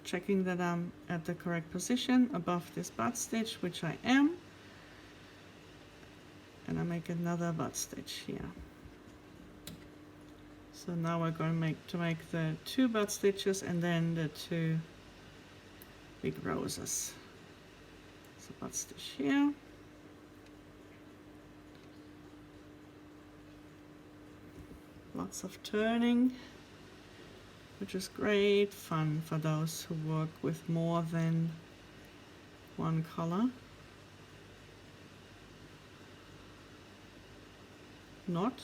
checking that I'm at the correct position above this butt stitch, which I am, and I make another butt stitch here. So now we're going to make the 2 butt stitches and then the 2 big roses. So butt stitch here, lots of turning, which is great fun for those who work with more than one color. knot.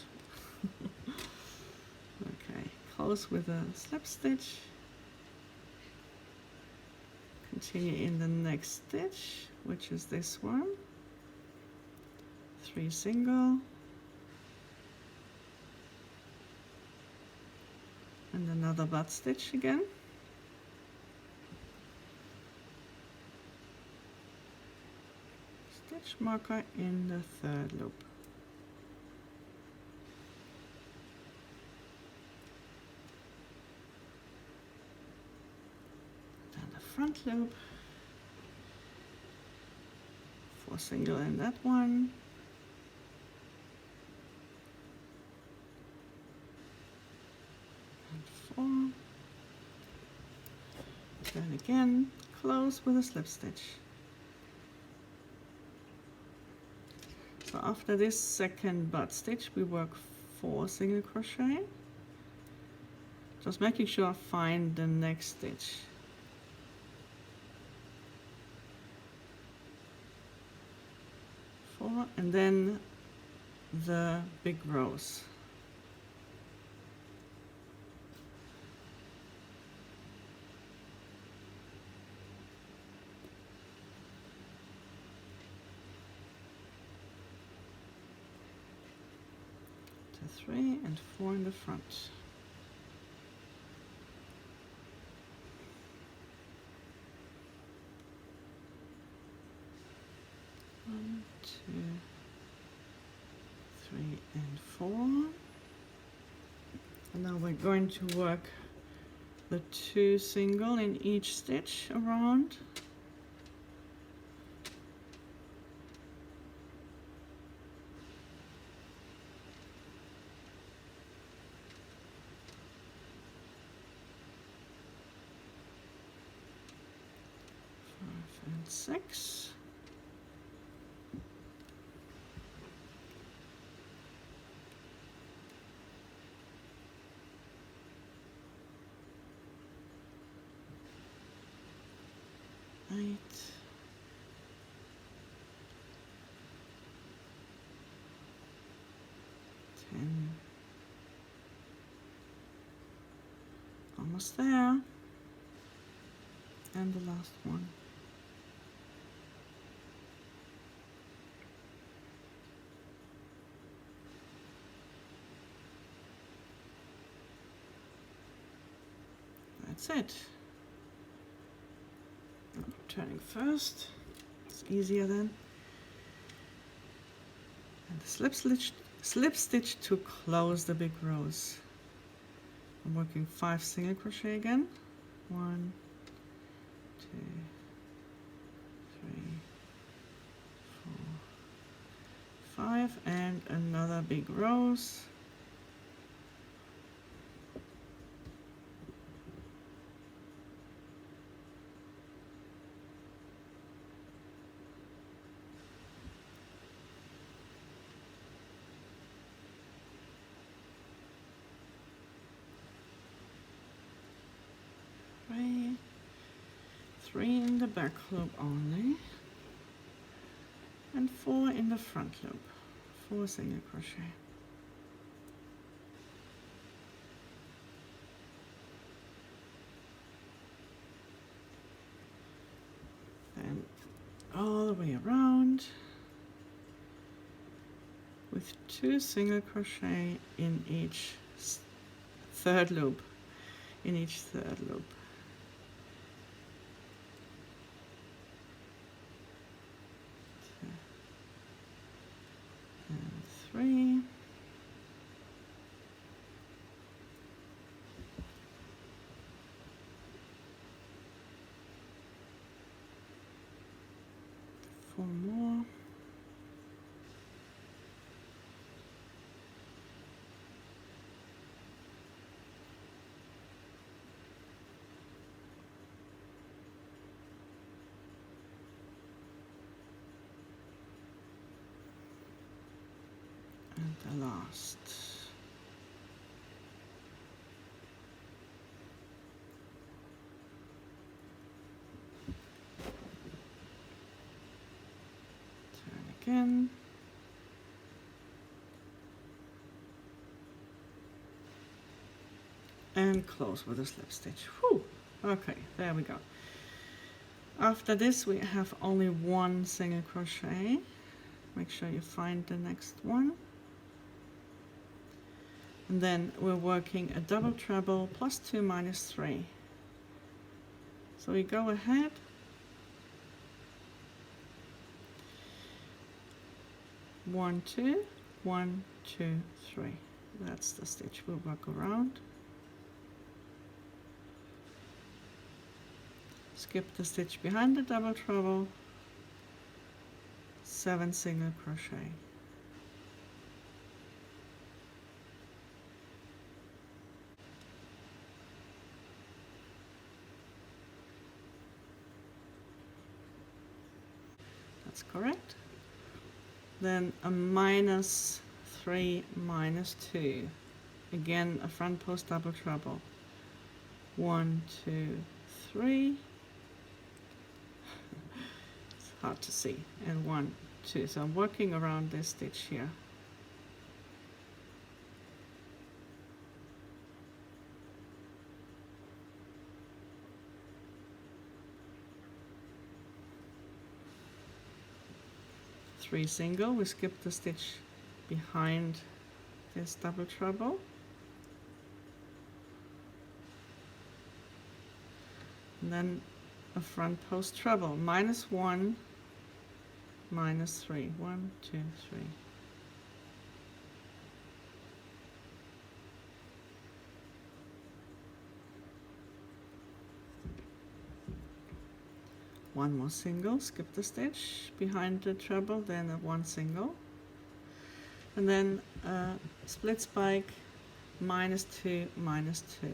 Okay, close with a slip stitch. Continue in the next stitch, which is this one. 3 single. And another butt stitch again. Stitch marker in the 3rd loop. Then the front loop. 4 single in that one. And 4. Then again, close with a slip stitch. So after this second butt stitch, we work 4 single crochet. Just making sure I find the next stitch. 4, and then the big rows. To 3 and 4 in the front. 1, 2, 3 and 4. And now we're going to work the 2 single in each stitch around. And 6. Eight. 10. Almost there. And the last one. That's it. Turning first, it's easier then. And the slip stitch to close the big rows. I'm working 5 single crochet again. 1, 2, 3, 4, 5, and another big rows. Three in the back loop only, and 4 in the front loop. 4 single crochet. Then all the way around with 2 single crochet in each 3rd loop. In each 3rd loop. And 3. Four more. And the last. Turn again. and close with a slip stitch. Whew. Okay, there we go. After this we have only one single crochet. Make sure you find the next one. And then we're working a double treble plus 2 minus 3. So we go ahead, one, two, 1, 2, 3. That's the stitch we'll work around. Skip the stitch behind the double treble, 7 single crochet. That's correct. Then a minus 3 minus 2. Again, a front post double treble. 1, 2, 3. It's hard to see. And 1, 2. So I'm working around this stitch here. Three single, we skip the stitch behind this double treble. And then a front post treble, minus 1, minus 3. 1, 2, 3. One more single, skip the stitch behind the treble, then a 1 single, and then split spike, minus 2, minus 2.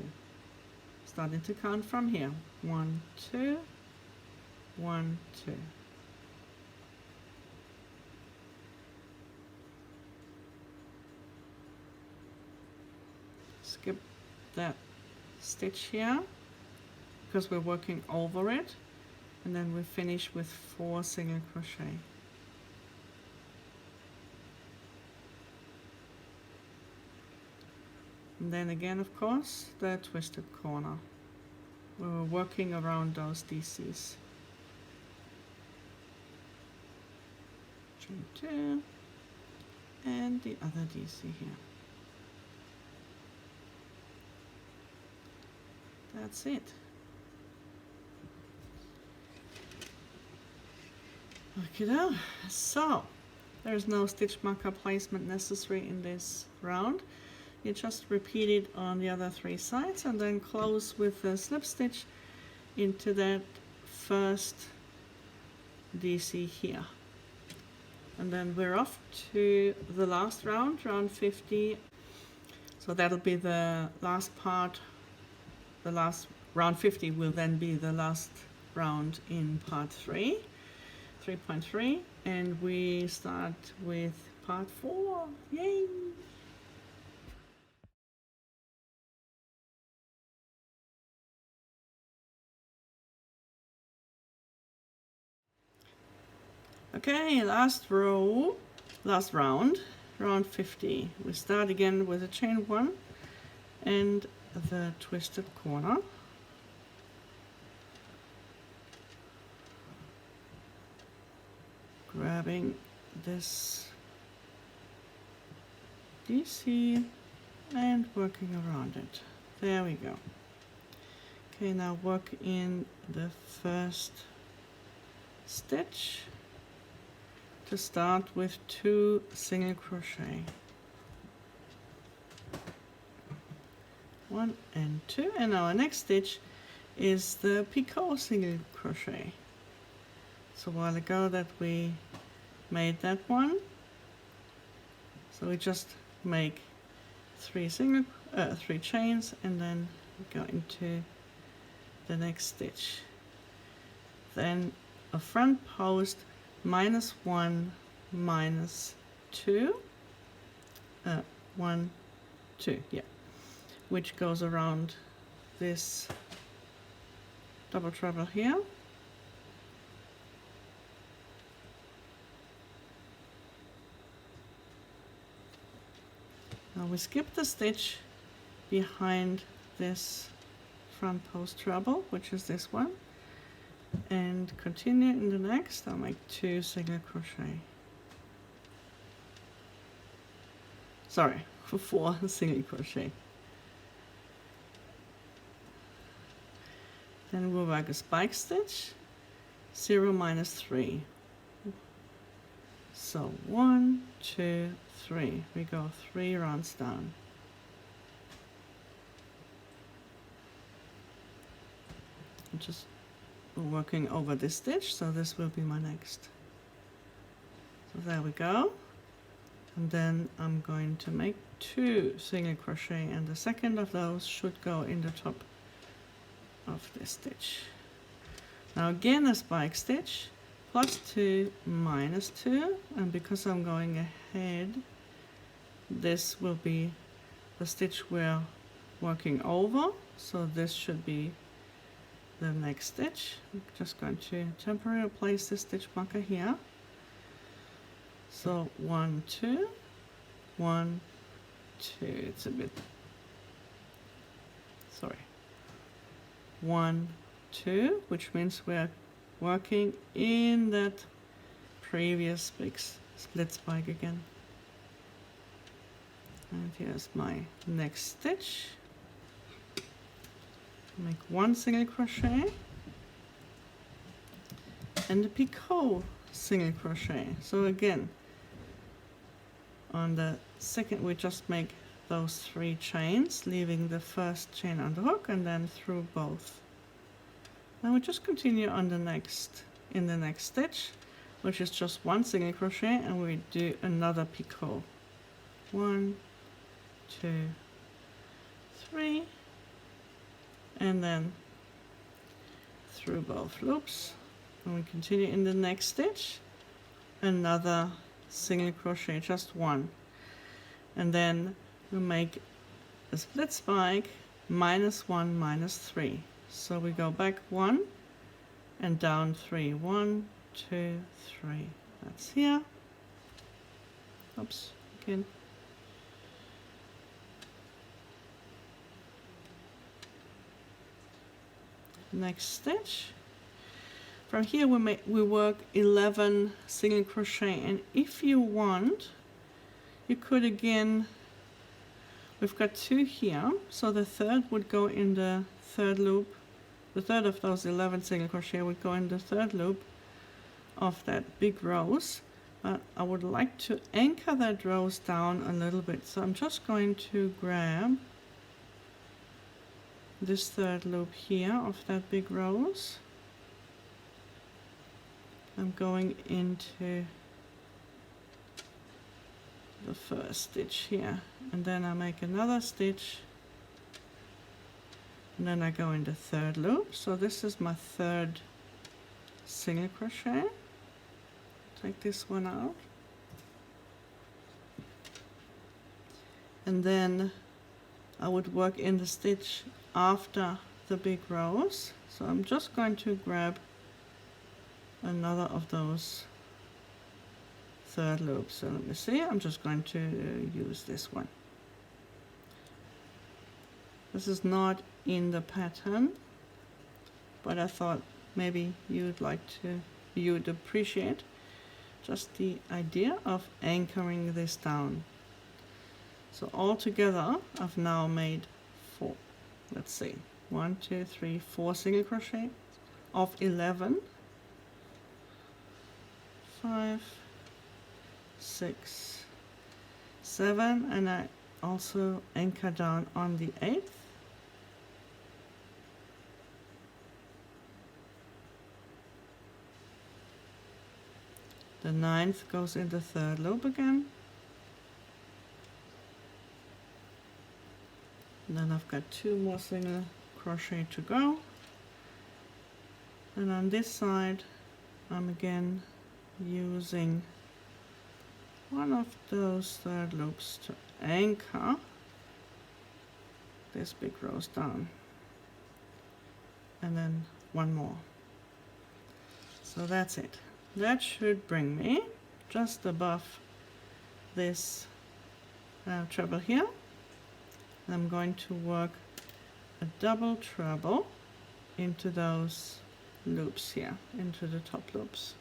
Starting to count from here. 1, 2, 1, 2. Skip that stitch here because we're working over it. And then we finish with 4 single crochet. And then again, of course, the twisted corner. We were working around those DCs. Chain 2 and the other DC here. That's it. Okay, so there's no stitch marker placement necessary in this round. You just repeat it on the other 3 sides and then close with a slip stitch into that first DC here. And then we're off to the last round, round 50. So that'll be the last part. The last round 50 will then be the last round in part 3. 3.3, and we start with part 4. Yay! Okay, last round, round 50. We start again with a chain 1 and the twisted corner. Grabbing this DC and working around it. There we go. Okay, now work in the first stitch to start with 2 single crochet. 1 and 2, and our next stitch is the picot single crochet. So a while ago that we made that one, so we just make 3 chains and then go into the next stitch. Then a front post minus 1 minus 2, 1, 2, yeah, which goes around this double treble here. Now we skip the stitch behind this front post treble, which is this one, and continue in the next. I'll make 2 single crochet. Sorry, 4 single crochet. Then we'll work a spike stitch, 0 minus 3. So 1, 2, 3. We go 3 rounds down. I'm just working over this stitch, so this will be my next. So there we go. And then I'm going to make 2 single crochet, and the second of those should go in the top of this stitch. Now again a spike stitch, plus 2, minus 2, and because I'm going ahead, this will be the stitch we're working over, so this should be the next stitch. I'm just going to temporarily place this stitch marker here. So 1, 2, 1, 2, it's a bit, sorry, 1, 2, which means we're working in that previous big split spike again. And here's my next stitch. Make 1 single crochet and a picot single crochet. So again, on the second we just make those 3 chains, leaving the first chain on the hook and then through both. Now we just continue on the next, in the next stitch, which is just 1 single crochet, and we do another picot. 1, 2, 3, and then through both loops, and we continue in the next stitch, another single crochet, just 1, and then we make a split spike, minus 1, minus 3. So we go back 1 and down 3. 1, 2, 3. That's here. Oops, again. Next stitch. From here we work 11 single crochet, and if you want, you could again, we've got 2 here, so the third would go in the third loop. The third of those 11 single crochet would go in the third loop of that big rose, but I would like to anchor that rose down a little bit, so I'm just going to grab this third loop here of that big rose. I'm going into the first stitch here, and then I make another stitch, and then I go in the third loop. So this is my third single crochet. Take this one out, and then I would work in the stitch after the big rose. So I'm just going to grab another of those third loops. So let me see, I'm just going to use this one. This is not in the pattern, but I thought maybe you'd appreciate just the idea of anchoring this down. So all together I've now made 4, let's see, 1, 2, 3, 4 single crochet of 11, 5, 6, 7, and I also anchor down on the 8th. The 9th goes in the third loop again. And then I've got 2 more single crochet to go. And on this side, I'm again using one of those third loops to anchor this big rose down. And then 1 more. So that's it. That should bring me just above this treble here. I'm going to work a double treble into those loops here, into the top loops.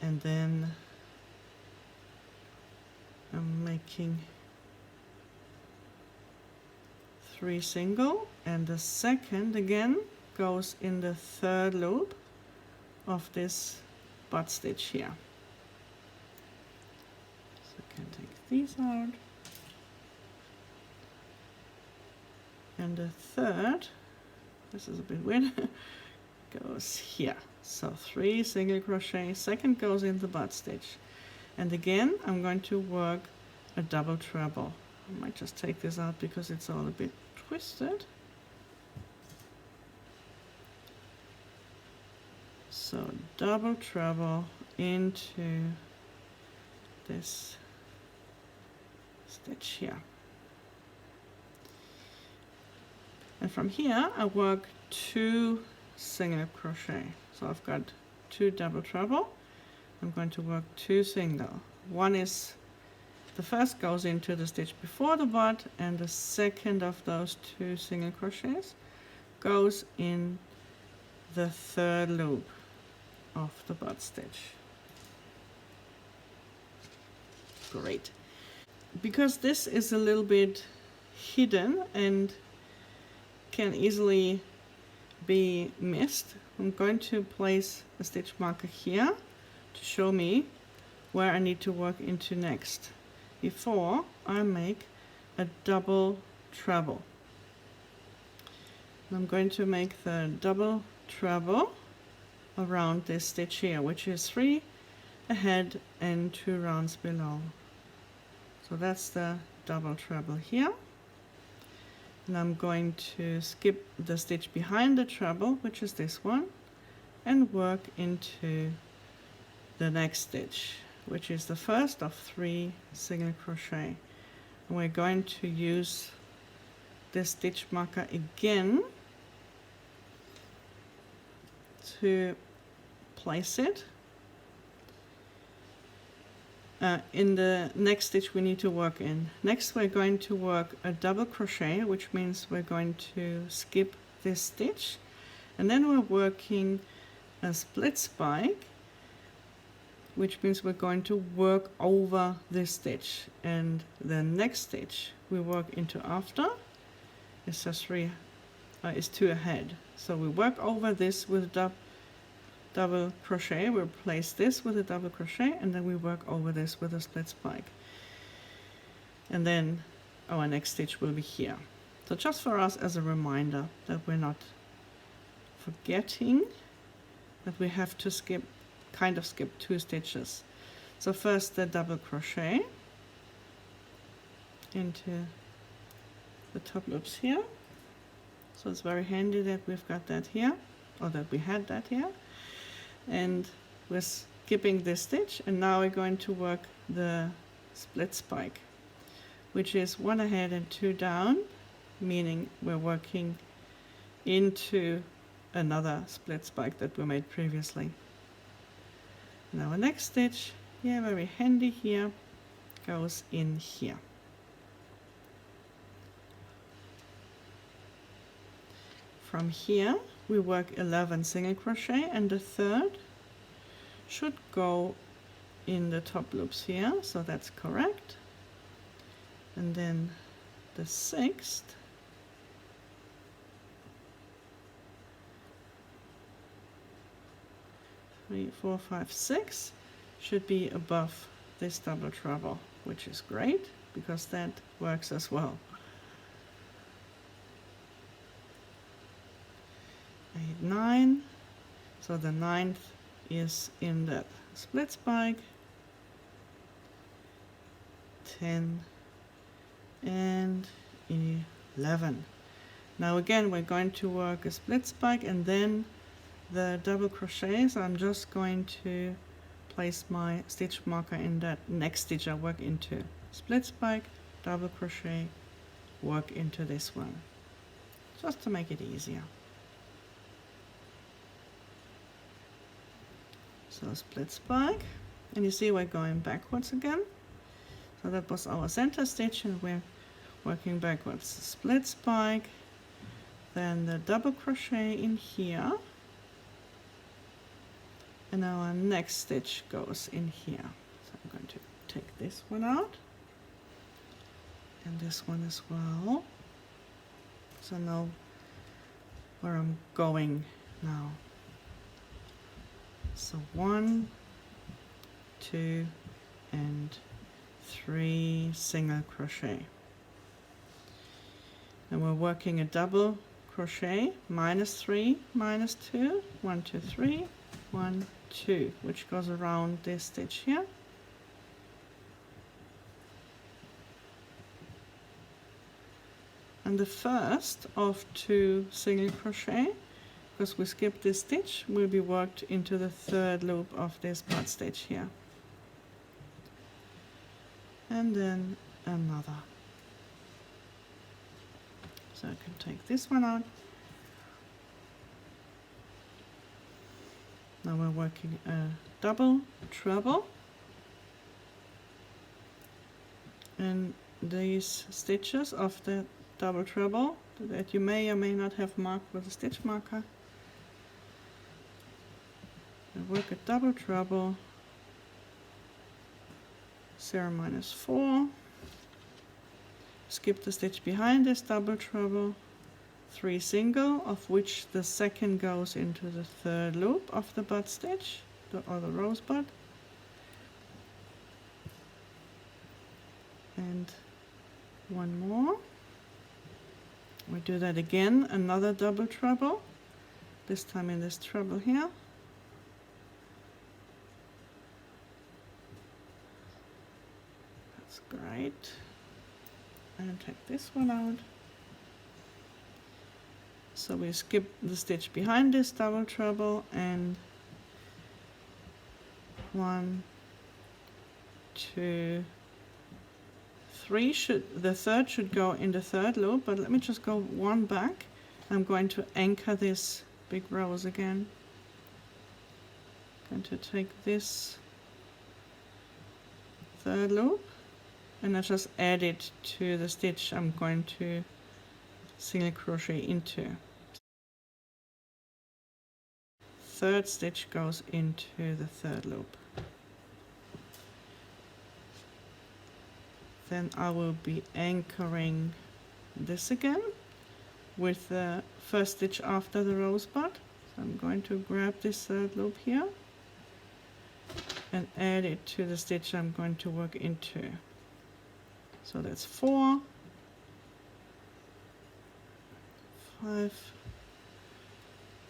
And then I'm making 3 single, and the second again goes in the third loop of this butt stitch here. So I can take these out. And the third, this is a bit weird, goes here. So 3 single crochet, second goes in the butt stitch. And again, I'm going to work a double treble. I might just take this out because it's all a bit twisted. So double treble into this stitch here. And from here, I work 2 single crochet. So I've got 2 double treble. I'm going to work 2 single. One is, the first goes into the stitch before the butt, and the second of those 2 single crochets goes in the third loop of the butt stitch. Great. Because this is a little bit hidden and can easily be missed, I'm going to place a stitch marker here to show me where I need to work into next before I make a double treble. I'm going to make the double treble around this stitch here, which is 3 ahead and 2 rounds below. So that's the double treble here. And I'm going to skip the stitch behind the treble, which is this one, and work into the next stitch, which is the first of 3 single crochet. And we're going to use this stitch marker again to place it in the next stitch we need to work in. Next we're going to work a double crochet, which means we're going to skip this stitch, and then we're working a split spike, which means we're going to work over this stitch, and the next stitch we work into after is just 2 ahead. So we work over this with double crochet, we replace this with a double crochet, and then we work over this with a split spike. And then our next stitch will be here. So just for us as a reminder that we're not forgetting that we have to skip 2 stitches. So first the double crochet into the top loops here. So it's very handy that we've got that here, or that we had that here. And we're skipping this stitch, and now we're going to work the split spike, which is 1 ahead and 2 down, meaning we're working into another split spike that we made previously. Now our next stitch, very handy here, goes in here. From here we work 11 single crochet, and the third should go in the top loops here, so that's correct. And then the 6th, three, 4, 5, 6 should be above this double treble, which is great because that works as well. 8, 9, so the 9th is in that split spike, 10 and 11. Now again we're going to work a split spike and then the double crochets. I'm just going to place my stitch marker in that next stitch I work into. Split spike, double crochet, work into this one, just to make it easier. So split spike, and you see we're going backwards again. So that was our center stitch, and we're working backwards. Split spike, then the double crochet in here, and our next stitch goes in here. So I'm going to take this one out and this one as well, so I know where I'm going now. So 1, 2 and 3 single crochet, and we're working a double crochet, -3, -2, 1, 2, 3, 1, 2, which goes around this stitch here. And the first of 2 single crochet, because we skipped this stitch, will be worked into the 3rd loop of this butt stitch here. And then another. So I can take this one out. Now we're working a double treble, and these stitches of the double treble that you may or may not have marked with a stitch marker. I work a double treble, 0 - 4, skip the stitch behind this double treble, 3 single, of which the second goes into the 3rd loop of the butt stitch, or the rosebud, and one more. We do that again, another double treble, this time in this treble here. That's great. And take this one out. So we skip the stitch behind this double treble, and 1, 2, 3 the 3rd should go in the 3rd loop, but let me just go 1 back. I'm going to anchor this big rose again. I'm going to take this 3rd loop and I just add it to the stitch I'm going to single crochet into. 3rd stitch goes into the 3rd loop. Then I will be anchoring this again with the 1st stitch after the rosebud. So I'm going to grab this 3rd loop here and add it to the stitch I'm going to work into. So that's 4, 5,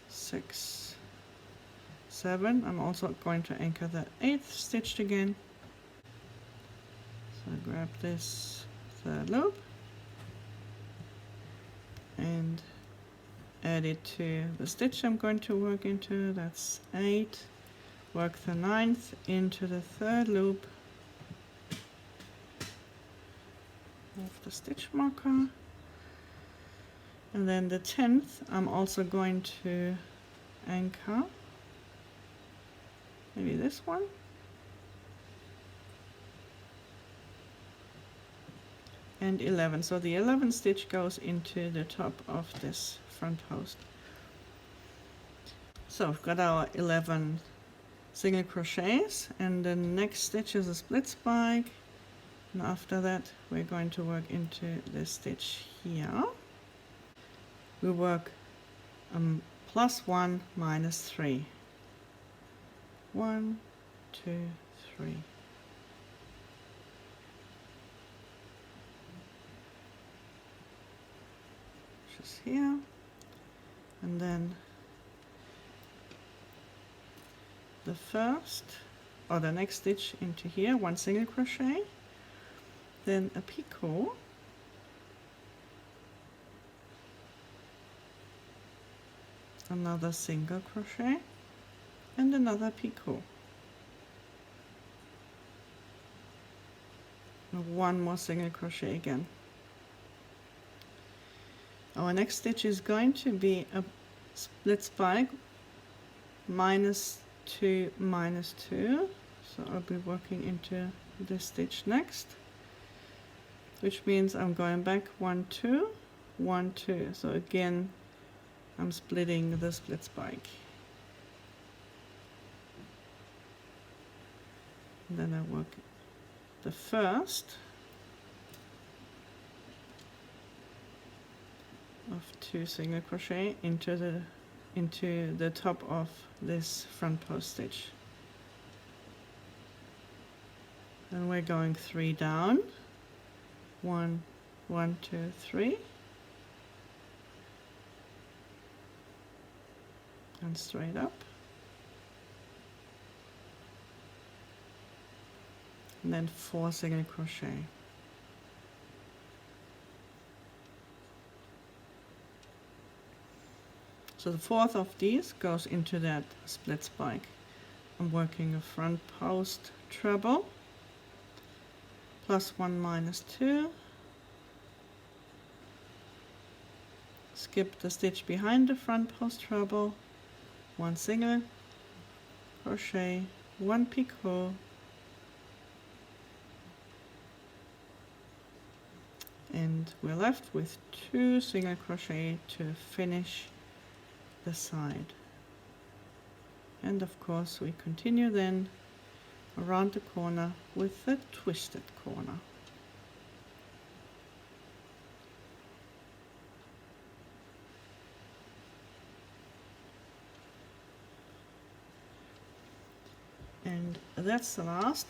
6, 7. I'm also going to anchor the 8th stitch again. So I grab this 3rd loop and add it to the stitch I'm going to work into. That's 8. Work the 9th into the 3rd loop of the stitch marker, and then the 10th I'm also going to anchor, maybe this one, and 11. So the 11th stitch goes into the top of this front post. So we've got our 11 single crochets, and the next stitch is a split spike, and after that we're going to work into this stitch here. We work +1 -3, 1, 2, 3. Just here, and then the first or the next stitch into here, 1 single crochet, then a picot, another single crochet, and another picot, and 1 more single crochet again. Our next stitch is going to be a split spike, -2, -2. So I'll be working into this stitch next. which means I'm going back 1, 2, 1, 2. So again, I'm splitting the split spike. And then I work the first of 2 single crochet into the top of this front post stitch. And we're going 3 down. 1, 1, 2, 3. And straight up. And then 4 single crochet. So the fourth of these goes into that split spike. I'm working a front post treble, plus 1 minus 2, skip the stitch behind the front post treble, 1 single crochet, 1 picot, and we're left with 2 single crochet to finish the side. And of course we continue then around the corner with the twisted corner. And that's the last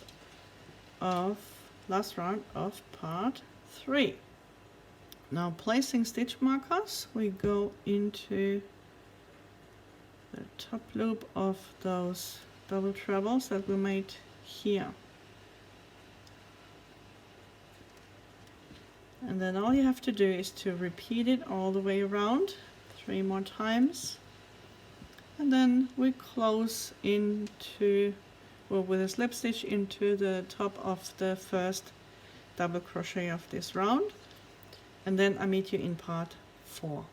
round of part 3. Now placing stitch markers, we go into the top loop of those double trebles that we made here. And then all you have to do is to repeat it all the way around 3 more times. And then we close into, well, with a slip stitch into the top of the first double crochet of this round. And then I meet you in part 4.